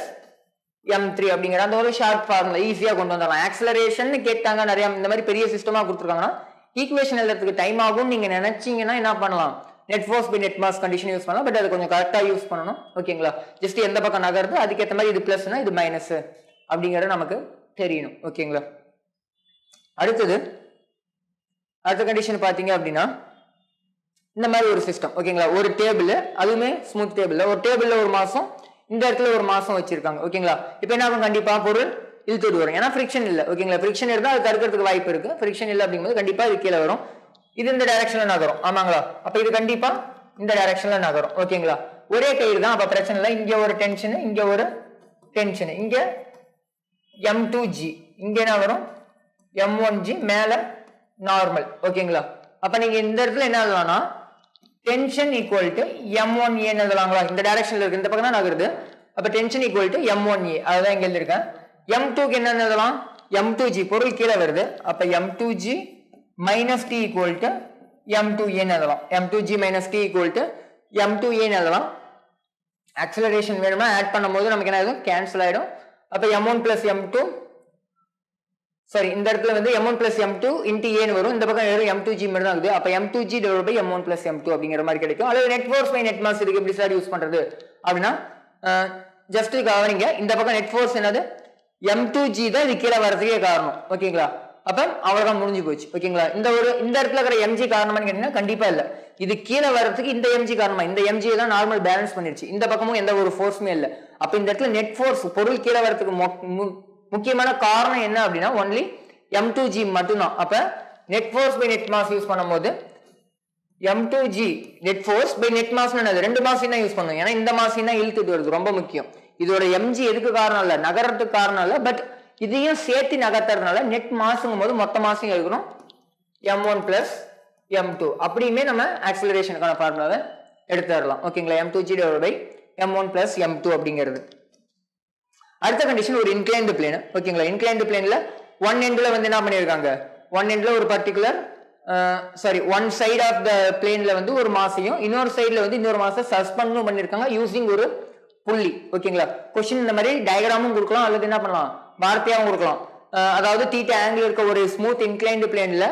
m3 அப்படிங்கிற அந்த ஒரு ஷார்ட் ஃபார்முலா ஈஸியா கொண்டு வந்துடலாம். ஆக்சலரேஷன் கேட்டாங்க நிறைய, இந்த மாதிரி பெரிய சிஸ்டமா கொடுத்துருக்காங்கன்னா ஈக்குவேஷன் எழுதுறதுக்கு டைம் ஆகும். நீங்க நினைச்சீங்கன்னா என்ன பண்ணலாம்? Net force by net mass condition use பண்ணலாம். பட் அது கொஞ்சம் கரெக்டா யூஸ் பண்ணணும். ஓகேங்களா, ஜஸ்ட் எந்த பக்கம் நகருது அதுக்கேற்ற மாதிரி இது பிளஸ்னா இது மைனஸ் அப்படிங்கறது நமக்கு தெரியணும். ஓகேங்களா, அடுத்த கண்டிஷன் பாத்தீங்க அப்படின்னா இந்த மாதிரி ஒரு சிஸ்டம். ஓகேங்களா, ஒரு டேபிள், அதுவுமே ஸ்மூத் டேபிள், ஒரு டேபிள்ல ஒரு மாசம், இந்த இடத்துல ஒரு மாசம் வச்சிருக்காங்க. ஓகேங்களா, இப்போ என்ன ஆகும்? கண்டிப்பா பொருள் இழுத்துட்டு வரும், ஏன்னா ஃபிரிக்ஷன் இல்ல. ஓகேங்களா, ஃபிரிக்ஷன் இருந்தா அது தடுக்கிறதுக்கு வாய்ப்பு இருக்கு. ஃபிரிக்ஷன் இல்ல அப்படிங்கும்போது கண்டிப்பா இது கீழே வரும். இது இந்த டைரக்ஷன்ல நகரும். ஆமாங்களா, அப்ப இது கண்டிப்பா இந்த டைரக்ஷன்ல நகரும். ஓகேங்களா, ஒரே கயிறு தான், அப்ப பிரச்சனை இல்லை. இங்க ஒரு டென்ஷன், இங்க ஒரு டென்ஷன், இங்க m2g, இங்க என்ன வரும்? m1g, மேல நார்மல். ஓகேங்களா, அப்ப நீங்க இந்த இடத்துல என்ன எழுதலாம்னா டென்ஷன் ஈக்குவல் டு m1a எழுதலாங்களா? இந்த டைரக்ஷன்ல இருக்கு, இந்த பக்கம் தான் நகருது. அப்ப டென்ஷன் ஈக்குவல் டு m1a, அதுதான் இங்க எழுதிருக்கேன். m2க்கு என்ன எழுதலாம்? m2g, பொருள் கீழே வருது, அப்ப m2g minus t equal to m2a எழுதலாம். m2g minus t equal to m2a எழுதலாம். ஆக்சலரேஷன் வேணும்னா ஆட் பண்ணும்போது நமக்கு என்ன ஆகும்? கேன்சல் ஆயிடும். அப்ப m1 plus m2, சாரி இந்த இடத்துல வந்து m1 plus m2 into a ன்னு வரும். இந்த பக்கம் வெறும் m2g மட்டும் தான் இருக்குது. அப்ப m2g divided by m1 plus m2 அப்படிங்கிற மாதிரி கிடைக்கும். அல்லது net force by net mass இதுக்கு எப்படி சார் யூஸ் பண்றது அப்படின்னா ஜஸ்ட் கவனிங்க, இந்த பக்கம் நெட் ஃபோர்ஸ் என்னது? m2g தான் இது கீழே வரதுக்கே காரணம். ஓகேங்களா, அப்ப அவ்வளவுதான், முடிஞ்சு போச்சு. ஓகேங்களா, இந்த இடத்துல இருக்கிற mg காரணமான்னு கேட்டீங்கன்னா கண்டிப்பா இல்ல. இது கீழே வர்றதுக்கு இந்த mg காரணமா, இந்த mg தான் நார்மல் பேலன்ஸ் பண்ணிருச்சு. இந்த பக்கமும் எந்த ஒரு ஃபோர்ஸுமே இல்ல. அப்ப இந்த இடத்துல நெட் ஃபோர்ஸ், பொருள் கீழே வர்றதுக்கு முக்கியமான காரணம் என்ன அப்படின்னா ஒன்லி m2g மட்டும்தான். அப்ப net force by net mass use பண்ணும்போது m2g net force by net mass ரெண்டு மாசம் தான் யூஸ் பண்ணும். ஏன்னா இந்த மாசம் தான் இழுத்துட்டு வருது, ரொம்ப முக்கியம். இதோட mg எதுக்கு காரணம் இல்ல, நகரத்துக்கு காரணம் இல்ல, பட் இதையும் சேர்த்து நகர்த்துறதுனால நெட் மாசுங்கும் போது மொத்த மாசம் எழுக்கணும் m1 பிளஸ் m2. அப்படியுமே நம்ம ஆக்சலரேஷனுக்கான ஃபார்முலாவை எடுத்துடலாம். ஓகேங்களா, m2g divided by m1 plus m2 அப்படிங்கிறது. அடுத்த கண்டிஷன் ஒரு இன்க்ளைன்டு பிளேன். ஓகேங்களா, இன்க்ளைன்டு பிளேன்ல ஒன் எண்ட்ல வந்து என்ன பண்ணிருக்காங்க? ஒன் எண்ட்ல ஒரு particular one side of the பிளேன்ல வந்து ஒரு மாசையும் இன்னொரு சைடுல வந்து இன்னொரு மாசம் சஸ்பெண்டும் பண்ணிருக்காங்க யூசிங் ஒரு புள்ளி. ஓகேங்களா, கொஸ்டின் இந்த மாதிரி டயக்ராமும் கொடுக்கலாம், அல்லது என்ன பண்ணலாம் வார்த்தையாவும் கொடுக்கலாம். அதாவது தீட்டா ஆங்கிள் இருக்க ஒரு ஸ்மூத் இன்க்ளைன்டு பிளேன்ல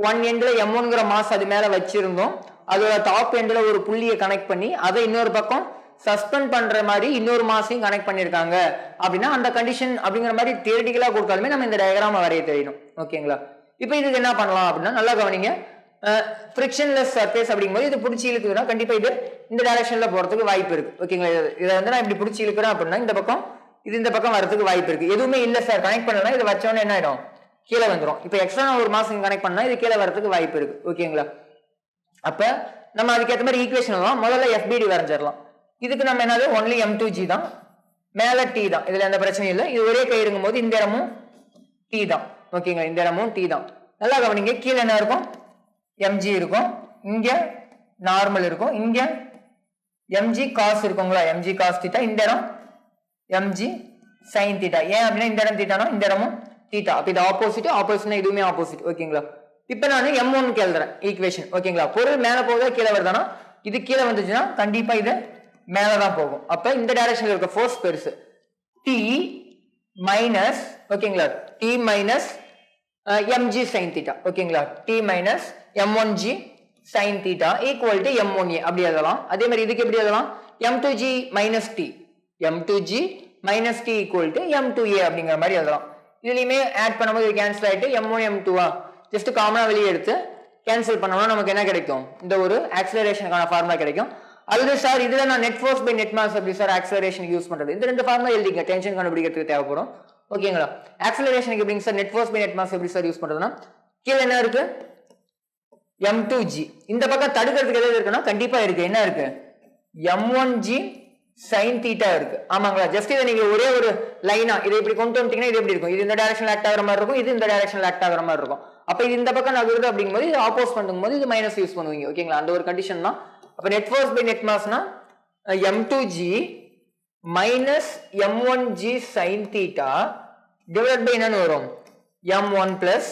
ஒன் எண்ட்ல m1ங்கிற மாஸ் அது மேல வச்சிருந்தோம். அதோட டாப் எண்ட்ல ஒரு புள்ளியை கனெக்ட் பண்ணி அதை இன்னொரு பக்கம் சஸ்பெண்ட் பண்ற மாதிரி இன்னொரு மாசையும் கனெக்ட் பண்ணிருக்காங்க அப்படின்னா அந்த கண்டிஷன் அப்படிங்கிற மாதிரி தியரிட்டிக்கலா கொடுத்தாலுமே நம்ம இந்த டயக்ராம வரைய தெரியணும். ஓகேங்களா, இப்போ இதுக்கு என்ன பண்ணலாம் அப்படின்னா நல்லா கவனிங்க. ஃபிரிக்ஷன்லெஸ் சர்ஃபேஸ் அப்படிங்கும்போது இது பிடிச்சி இழுக்குதுன்னா கண்டிப்பா இது இந்த டைரக்ஷன்ல போறதுக்கு வாய்ப்பு இருக்கு. ஓகேங்களா, இதை வந்து நான் இப்படி பிடிச்சி இழுக்கிறேன் அப்படின்னா இந்த பக்கம் இது இந்த பக்கம் வரதுக்கு வாய்ப்பு இருக்கு. எதுவுமே இல்ல சார் கனெக்ட் பண்ணலாம், இதை வச்சோன்னு என்ன ஆயிடும்? கீழே வந்துடும். இப்போ எக்ஸ்ட்ரா ஒரு மாசம் கனெக்ட் பண்ணா இது கீழே வரதுக்கு வாய்ப்பு இருக்கு. ஓகேங்களா, அப்ப நம்ம அதுக்கேற்ற மாதிரி ஈக்குவேஷன் முதல்ல FBD வரைஞ்சிடலாம். இதுக்கு நம்ம என்னது ஒன்லி m2g தான், மேல t தான், இதுல எந்த பிரச்சனையும் இல்லை. இது ஒரே கயிறுங்கும் போது இந்த இடமும் t தான். ஓகேங்களா, இந்த இடமும் t தான். நல்லா கவனிங்க, கீழே என்ன இருக்கும்? mg இருக்கும், இங்க நார்மல் இருக்கும், இங்க mg cos இருக்குங்களா, mg cos θ, இந்த இடம் mg sin θ. ஏன் அப்படின்னா இந்த இடம் தீட்டானா இந்த இடமும் தீட்டா. அப்ப இது ஆப்போசிட், ஆப்போசிட்னா இதுவுமே ஆப்போசிட். ஓகேங்களா, இப்ப நான் m1 எழுதுறேன் ஈக்குவேஷன். ஓகேங்களா, பொருள் மேல போகுதா கீழே வருதானா? இது கீழே வந்துச்சுன்னா கண்டிப்பா இது மேலதான் போகும். அப்ப இந்த டைரக்ஷன்ல இருக்க ஃபோர்ஸ் பெருசு, T மைனஸ் ஓகேங்களா t minus mg sin theta ஓகேங்களா t minus m1g sin theta equal to m1a அப்படி எழுதலாம். அதே மாதிரி இதுக்கு எப்படி எழுதலாம் m2g minus t m2g minus t equal to m2a அப்படிங்கிற மாதிரி எழுதலாம். இதுலயுமே ஆட் பண்ணும்போது இது கேன்சல் ஆயிட்டு m1 m2 ஜஸ்ட் காமனா வெளியே எடுத்து கேன்சல் பண்ணோம்னா நமக்கு என்ன கிடைக்கும் இந்த ஒரு ஆக்சலரேஷனுக்கான ஃபார்முலா கிடைக்கும். அல்லது சார் இதுல நான் net force by net mass அப்படி சார் ஆக்சலரேஷன் யூஸ் பண்றது இந்த ரெண்டு ஃபார்முலா எழுதிங்க டென்ஷன் கண்டுபிடிக்கிறதுக்கு தேவைப்படும் ஓகேங்களா. ஆக்சலரேஷனுக்கு எப்படிங்க sir net force by net mass எப்படி சார் யூஸ் பண்றதுன்னா கீழே என்ன இருக்கு m2g இந்த பக்கம் தடுக்கிறதுக்கு எதாவது இருக்குன்னா கண்டிப்பா இருக்கு என்ன இருக்கு m1g sin theta இருக்கு ஆமாங்களா. ஜஸ்ட் இதை நீங்க ஒரே ஒரு லைனா இதை இப்படி கொண்டு வந்துட்டீங்கன்னா இது எப்படி இருக்கும் இது இந்த டைரக்ஷன்ல ஆக்ட் ஆகிற மாதிரி இருக்கும் இது இந்த டைரக்ஷன்ல ஆக்ட் ஆகிற மாதிரி இருக்கும். அப்ப இது இந்த பக்கம் நகருது அப்படிங்கும்போது இது ஆப்போஸ் பண்ணும்போது இது மைனஸ் யூஸ் பண்ணுவீங்க ஓகேங்களா. அந்த ஒரு கண்டிஷன் தான். அப்ப நெட் ஃபோர்ஸ் பை நெட் மாஸ்னா m2g minus m1g sin theta divide by என்னன்னு வரும் m1 பிளஸ்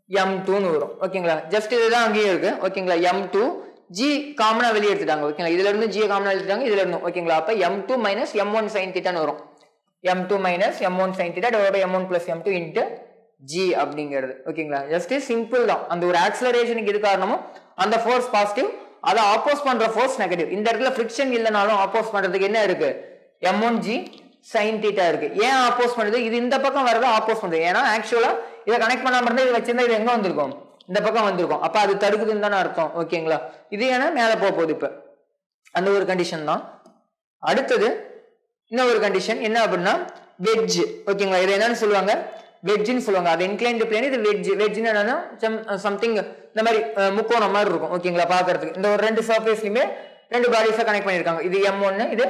m2 னு வரும் ஓகேங்களா. ஜஸ்ட் இதுதான் அங்கேயே இருக்கு ஓகேங்களா. m2 g காமனா வெளியே எடுத்துட்டாங்க ஓகேங்களா. இதுல இருந்து g காமனா எடுத்துட்டாங்க இதுல இருந்து ஓகேங்களா. அப்ப m2 minus m1 sin theta னு வரும் m2 minus m1 sin theta divide by m1 plus m2 into g அப்படிங்கிறது ஓகேங்களா. ஜஸ்ட் சிம்பிள் தான். அந்த ஒரு ஆக்சலரேஷனுக்கு எது காரணமோ அந்த ஃபோர்ஸ் பாசிட்டிவ் அதை ஆப்போஸ் பண்ற ஃபோர்ஸ் நெகட்டிவ். இந்த இடத்துல ஃபிரிக்ஷன் இல்லைனாலும் ஆப்போஸ் பண்றதுக்கு என்ன இருக்கு m1g sin theta இருக்கு. ஏன் ஆப்போஸ் பண்ணுது இது இந்த பக்கம் வரத ஆப்போஸ் பண்ணுது ஏன்னா ஆக்சுவலா இதை கனெக்ட் பண்ணாம இருந்தா இது வச்சிருந்தா இது எங்க வந்திருக்கும் இந்த பக்கம் வந்திருக்கும். அப்ப அது தடுக்குதுன்னு தானே அர்த்தம் ஓகேங்களா. இது ஏன்னா மேல போக போகுது இப்ப அந்த ஒரு கண்டிஷன் தான். அடுத்தது இன்னொரு கண்டிஷன் என்ன அப்படின்னா வெட்ஜ் ஓகேங்களா. இது என்னன்னு சொல்லுவாங்க வெட்ஜ்னு சொல்லுவாங்க. அது இன்க்ளைன்டு பிளேன் இது வெட்ஜ் வெட்ஜ்னு என்னன்னா சம்திங் இந்த மாதிரி முக்கோணம் மாதிரி இருக்கும் ஓகேங்களா பார்க்கிறதுக்கு. இந்த ஒரு ரெண்டு சர்ஃபேஸ்லயுமே ரெண்டு பாடிஸை கனெக்ட் பண்ணிருக்காங்க. இது m1 இது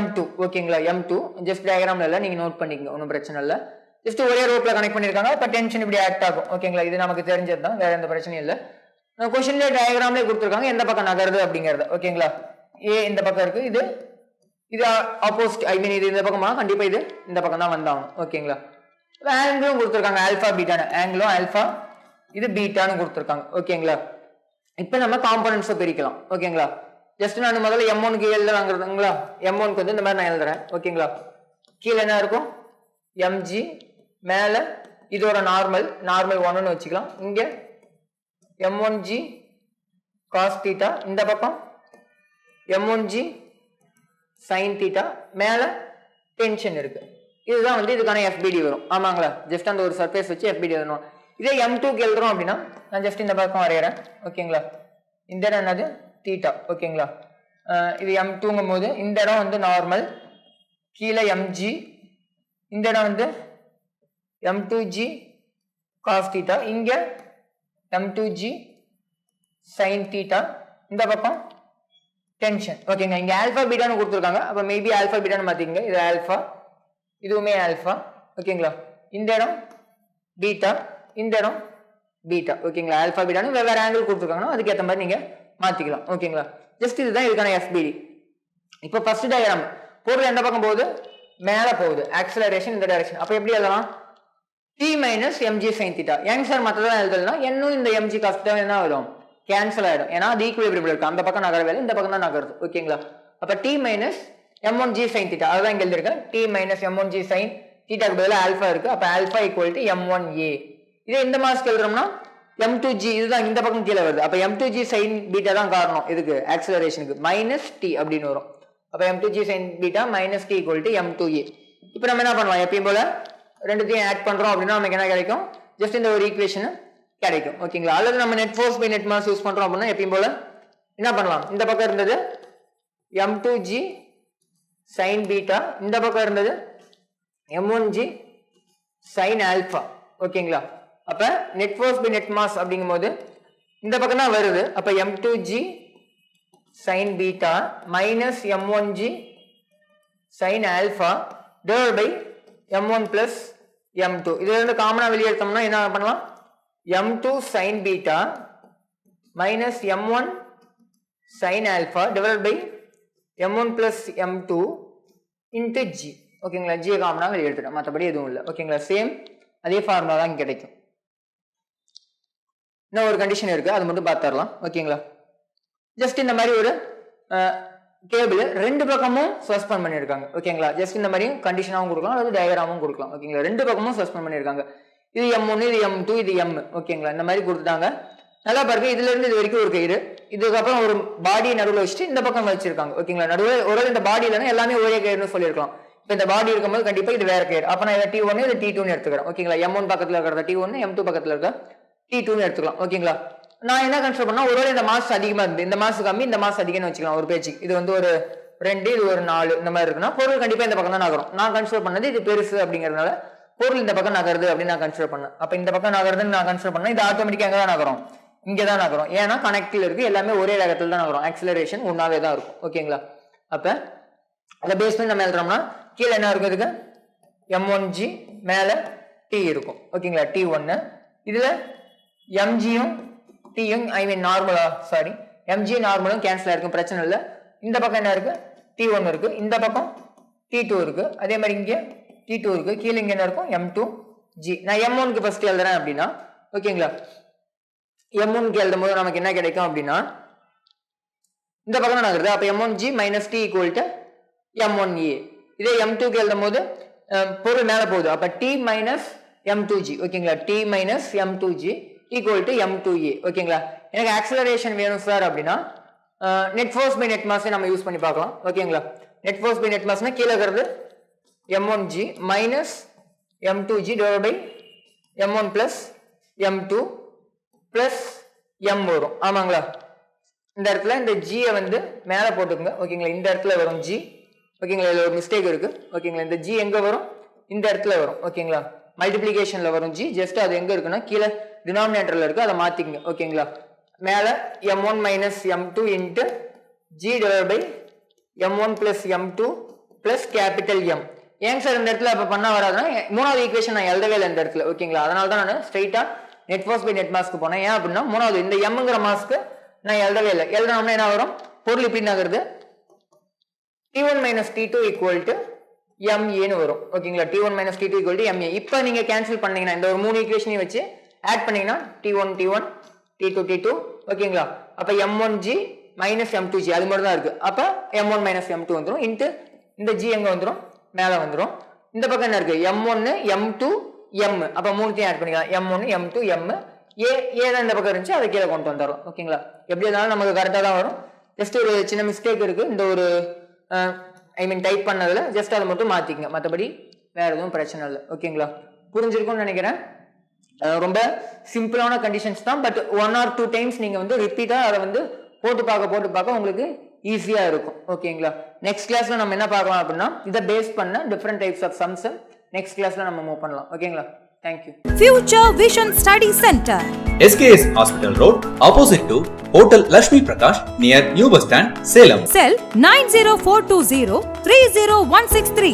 m2 ஓகேங்களா. m2 ஜஸ்ட் டயக்ராம்ல இல்ல நீங்க நோட் பண்ணிக்கங்க ஒன்றும் பிரச்சனை இல்லை. ஜஸ்ட் ஒரே ரோப்ல கனெக்ட் பண்ணிருக்காங்க. இப்ப டென்ஷன் இப்படி ஆக்ட் ஆகும் ஓகேங்களா. இது நமக்கு தெரிஞ்சது தான் வேற எந்த பிரச்சனையும் இல்லை. கொஸ்டின்ல டயக்ராம்ல கொடுத்துருக்காங்க எந்த பக்கம் நகருது அப்படிங்கிறது ஓகேங்களா. ஏ இந்த பக்கம் இருக்கு இது இது ஆப்போசிட் ஐ மீன் இது இந்த பக்கமா கண்டிப்பா இது இந்த பக்கம் தான் வந்தாகணும் ஓகேங்களா. ஆங்கிளும் கொடுத்துருக்காங்க ஆல்பா பீட்டான ஆங்கிளும் ஆல்பா இது பீட்டான்னு கொடுத்துருக்காங்க ஓகேங்களா. இப்ப நம்ம காம்பனன்ட்ஸை பிரிக்கலாம் ஓகேங்களா. ஜஸ்ட் நான் முதல்ல m1க்கு எழுதுறாங்கிறதுங்களா. m1க்கு வந்து இந்த மாதிரி நான் எழுதுறேன் ஓகேங்களா. கீழே என்ன இருக்கும் mg மேல இதோட நார்மல் 1ன்னு வச்சுக்கலாம். இங்க m1g cos theta இந்த பக்கம் m1g sin theta மேல டென்ஷன் இருக்கு. இதுதான் வந்து இதுக்கான FBD வரும் ஆமாங்களா. ஜஸ்ட் அந்த ஒரு சர்ஃபேஸ் வச்சு FBD எழுதணும். இதே m2க்கு எழுதுறோம் அப்படின்னா நான் ஜஸ்ட் இந்த பக்கம் வரையறேன் ஓகேங்களா. இந்த இடம் என்னது தீட்டா ஓகேங்களா. இது m2ங்கும் போது இந்த இடம் வந்து நார்மல் கீழே mg இந்த இடம் வந்து m2g cos theta இங்க m2g sin theta இந்த பக்கம் டென்ஷன் ஓகேங்க. இங்க ஆல்பா பீட்டான்னு கொடுத்துருக்காங்க. அப்ப மேபி ஆல்பா பீட்டான்னு மாத்திங்க. இது ஆல்பா இதுவுமே ஆல்பா ஓகேங்களா. இந்த இடம் பீட்டா இந்த இடம் பீட்டா ஓகேங்களா. ஆல்பா பீட்டான்னு வெவ்வேறு ஆங்கிள் கொடுத்துருக்காங்கன்னா அதுக்கேற்ற மாதிரி நீங்க மாத்திக்கலாம் ஓகேங்களா. ஜஸ்ட் இதுதான் இதுக்கான FBD. இப்ப ஃபர்ஸ்ட் டயக்ராம் போறது எந்த பக்கம் போகுது மேல போகுது ஆக்சலரேஷன் இந்த டைரக்ஷன். அப்ப எப்படி எழுதலாம் t minus mg sin theta. ஏங்க சார் மற்றதெல்லாம் எழுதலாம் என்னும் இந்த mg cos theta என்ன ஆயிடும் கேன்சல் ஆயிடும் ஏன்னா அது ஈக்குவலிபிரியம் இருக்கு. அந்த பக்கம் நகரவே இந்த பக்கம் தான் நகருது ஓகேங்களா. அப்ப t minus m1g sin theta அதுதான் இங்க எழுதிருக்கேன். t minus m1g sin theta க்கு பதிலா ஆல்பா இருக்கு. அப்ப ஆல்பா ஈக்குவல் டு m1a. இதே இந்த மாஸ்க்கு எழுதுறோம்னா m2g இதுதான் இந்த பக்கம் கீழே வருது. அப்ப m2g sin beta தான் காரணம் இதுக்கு ஆக்சலரேஷனுக்கு மைனஸ் t அப்படின்னு வரும். அப்ப m2g sin beta minus t equal to m2a. இப்போ நம்ம என்ன பண்ணலாம் எப்பயும் போல ரெண்டுத்தையும் ஆட் பண்றோம் அப்படின்னா நமக்கு என்ன கிடைக்கும் ஜஸ்ட் இந்த ஒரு ஈக்குவேஷன் கிடைக்கும் ஓகேங்களா. அல்லது நம்ம net force by net mass use பண்றோம் அப்படின்னா எப்பயும் போல என்ன பண்ணலாம் இந்த பக்கம் இருந்தது m2g sin beta இந்த பக்கம் இருந்தது m1g sin alpha ஓகேங்களா. அப்ப net force by net mass அப்படிங்கும்போது இந்த பக்கம் தான் வருது. அப்ப m2g sin beta minus m1g sin alpha divided by m1 plus m2. இதுல இருந்து காமனா வெளியே எடுத்தோம்னா என்ன பண்ணலாம் m2 sin beta minus m1 sin alpha divided by m1 plus m2 into g ஓகேங்களா. g காமனா வெளியே எடுத்துட்டோம் மற்றபடி எதுவும் இல்லை ஓகேங்களா. சேம் அதே ஃபார்முலா தான் கிடைக்கும். இன்னும் ஒரு கண்டிஷன் இருக்கு அது மட்டும் பார்த்துடலாம் ஓகேங்களா. ஜஸ்ட் இந்த மாதிரி ஒரு டேபிள் ரெண்டு பக்கமும் சஸ்பெண்ட் பண்ணியிருக்காங்க ஓகேங்களா. ஜஸ்ட் இந்த மாதிரி கண்டிஷனாகவும் கொடுக்கலாம் அல்லது டயக்ராமும் கொடுக்கலாம் ஓகேங்களா. ரெண்டு பக்கமும் சஸ்பெண்ட் பண்ணியிருக்காங்க. இது M1 இது M2 இது M ஓகேங்களா. இந்த மாதிரி கொடுத்துட்டாங்க. நல்லா பாருங்க, இதுல இருந்து இது வரைக்கும் ஒரு கயிறு, இதுக்கப்புறம் ஒரு பாடி நடுவில் வச்சுட்டு இந்த பக்கம் வச்சிருக்காங்க ஓகேங்களா. நடுவில் ஒரு இந்த பாடி இல்லைன்னா எல்லாமே ஒரே கயிறுன்னு சொல்லியிருக்கலாம். இப்போ இந்த பாடி இருக்கும்போது கண்டிப்பா இது வேற கயிறு. அப்ப நான் இதை T1 இது T2 எடுத்துக்கிறேன் ஓகேங்களா. M1 பக்கத்துல இருக்கிறத T1, M2 பக்கத்துல இருக்க T2 எடுத்துக்கலாம் ஓகேங்களா. நான் என்ன கன்சிடர் பண்ணா, ஒருவேளை இந்த மாஸ் அதிகமா இருந்து இந்த மாசு கம்மி இந்த மாசு அதிகம்னு வச்சுக்கலாம் ஒரு பேஜ். இது வந்து ஒரு 2 இது ஒரு 4 இந்த மாதிரி இருக்குன்னா பொருள் கண்டிப்பா இந்த பக்கம் தான் நகரும். நான் கன்சிடர் பண்ணது இது பெருசு அப்படிங்கறதுனால பொருள் இந்த பக்கம் நகருது அப்படின்னு நான் கன்சிடர் பண்ணேன். அப்ப இந்த பக்கம் நகருதுன்னு நான் கன்சிடர் பண்ணேன். இது ஆட்டோமேட்டிக்கா எங்க தான் நகரும், இங்கதான் நகரும். ஏன்னா கனெக்டில் இருக்கு, எல்லாமே ஒரே வேகத்துல தான் நகரும். ஆக்சிலரேஷன் ஒன்னாவே தான் இருக்கும் ஓகேங்களா. அப்ப அதை பேஸ் பண்ணி நம்ம எழுதுறோம்னா கீழே என்ன இருக்கும், இதுக்கு M1G மேல T இருக்கும் ஓகேங்களா. T1 இதுல mgயும் Tயும் நார்மலா சாரி mg நார்மலும் கேன்சல் ஆயிருக்கும், பிரச்சனை இல்லை. இந்த பக்கம் என்ன இருக்கு, T1 இருக்கு, இந்த பக்கம் T2 இருக்கு, அதே மாதிரி இங்க T2 இருக்கு, கீழே இங்க என்ன இருக்கும் M2G. நான் M1க்கு ஃபர்ஸ்ட் எழுதுறேன் அப்படின்னா ஓகேங்களா. M1க்கு எழுதும் போது நமக்கு என்ன கிடைக்கும் அப்படின்னா இந்த பக்கம் தான் நகருது. அப்ப M1G minus T equal to M1A. இதே M2க்கு எழுதும் போது பொருள் மேல போகுது. அப்ப T மைனஸ் M2G ஓகேங்களா. T minus M2G equal to M2A ஓகேங்களா. எனக்கு ஆக்சிலரேஷன் வேணும் சார் அப்படின்னா net force by net mass நம்ம யூஸ் பண்ணி பார்க்கலாம் ஓகேங்களா. நெட் ஃபோர்ஸ் பை நெட் மாஸ்னா கீழே இருக்கிறது M1G minus M2G divide by M1 plus M2 plus M வரும் ஆமாங்களா. இந்த இடத்துல இந்த G வந்து மேல போட்டுக்கோங்க ஓகேங்களா. இந்த இடத்துல வரும் G ஓகேங்களா. இதுல ஒரு மிஸ்டேக் இருக்கு ஓகேங்களா. இந்த G எங்க வரும், இந்த இடத்துல வரும் ஓகேங்களா. மல்டிபிளிகேஷன்ல வரும் G, ஜஸ்ட் அது எங்க இருக்குன்னா கீழே டினாமினேட்டர்ல இருக்கு, அதை மாத்திக்கங்க ஓகேங்களா. மேல M1 minus M2 into G divide by M1 plus M2 plus capital M. ஏங்க சார் இந்த இடத்துல அப்ப பண்ணா வராதுன்னா மூணாவது ஈக்குவேஷன் நான் எழுதவே இல்லை இந்த இடத்துல ஓகேங்களா. அதனால தான் நான் ஸ்ட்ரைட்டா நெட் ஃபோர்ஸ் பை நெட் மாஸ்க்கு போனேன். ஏன் அப்படின்னா மூணாவது இந்த எம்ங்கிற மாஸ்க்கு நான் எழுதவே இல்லை. எழுதணும்னா என்ன வரும், பொருள் இப்படி நகருது T1 minus T2 equal to MAன்னு வரும் ஓகேங்களா. T1 minus T2 equal to MA. இப்போ நீங்க கேன்சல் பண்ணீங்கன்னா இந்த ஒரு 3 ஈக்குவேஷனையும் வச்சு ஆட் பண்ணீங்கன்னா T1 T2 T2 ஓகேங்களா. அப்ப M1G மைனஸ் M2G அது மட்டும் தான் இருக்கு. அப்ப M1 மைனஸ் M2 வந்துடும் இன்ட்டு இந்த G எங்க வந்துடும், மேல வந்துடும். இந்த பக்கம் என்ன இருக்கு M1 M2 M. அப்ப மூணுத்தையும் ஆட் பண்ணிக்கலாம். M1 M2 M A தான் இந்த பக்கம் இருந்துச்சு, அதை கீழே கொண்டு வந்துடலாம் ஓகேங்களா. எப்படி இருந்தாலும் நமக்கு கரெக்டா தான் வரும். ஜஸ்ட் ஒரு சின்ன மிஸ்டேக் இருக்கு இந்த ஒரு டைப் பண்ணதுல, ஜஸ்ட் அதை மட்டும் மாத்திக்கங்க, மற்றபடி வேற எதுவும் பிரச்சனை இல்லை ஓகேங்களா. புரிஞ்சிருக்கும்னு நினைக்கிறேன். ரொம்ப சிம்பிளான கண்டிஷன்ஸ் தான், பட் 1 or 2 டைம்ஸ் நீங்க வந்து ரிப்பீட்டா அதை வந்து போட்டு பார்க்க உங்களுக்கு ஈஸியா இருக்கும் ஓகேங்களா. நெக்ஸ்ட் கிளாஸ்ல நம்ம என்ன பார்க்கலாம் அப்படின்னா இதை பேஸ் பண்ண different types of sums next கிளாஸ்ல நம்ம மூவ் பண்ணலாம் ஓகேங்களா. Thank you. Future Vision Study Center, SKS Hospital Road, opposite to Hotel Lakshmi Prakash, near New Bus Stand, Salem. Cell 90420 30163.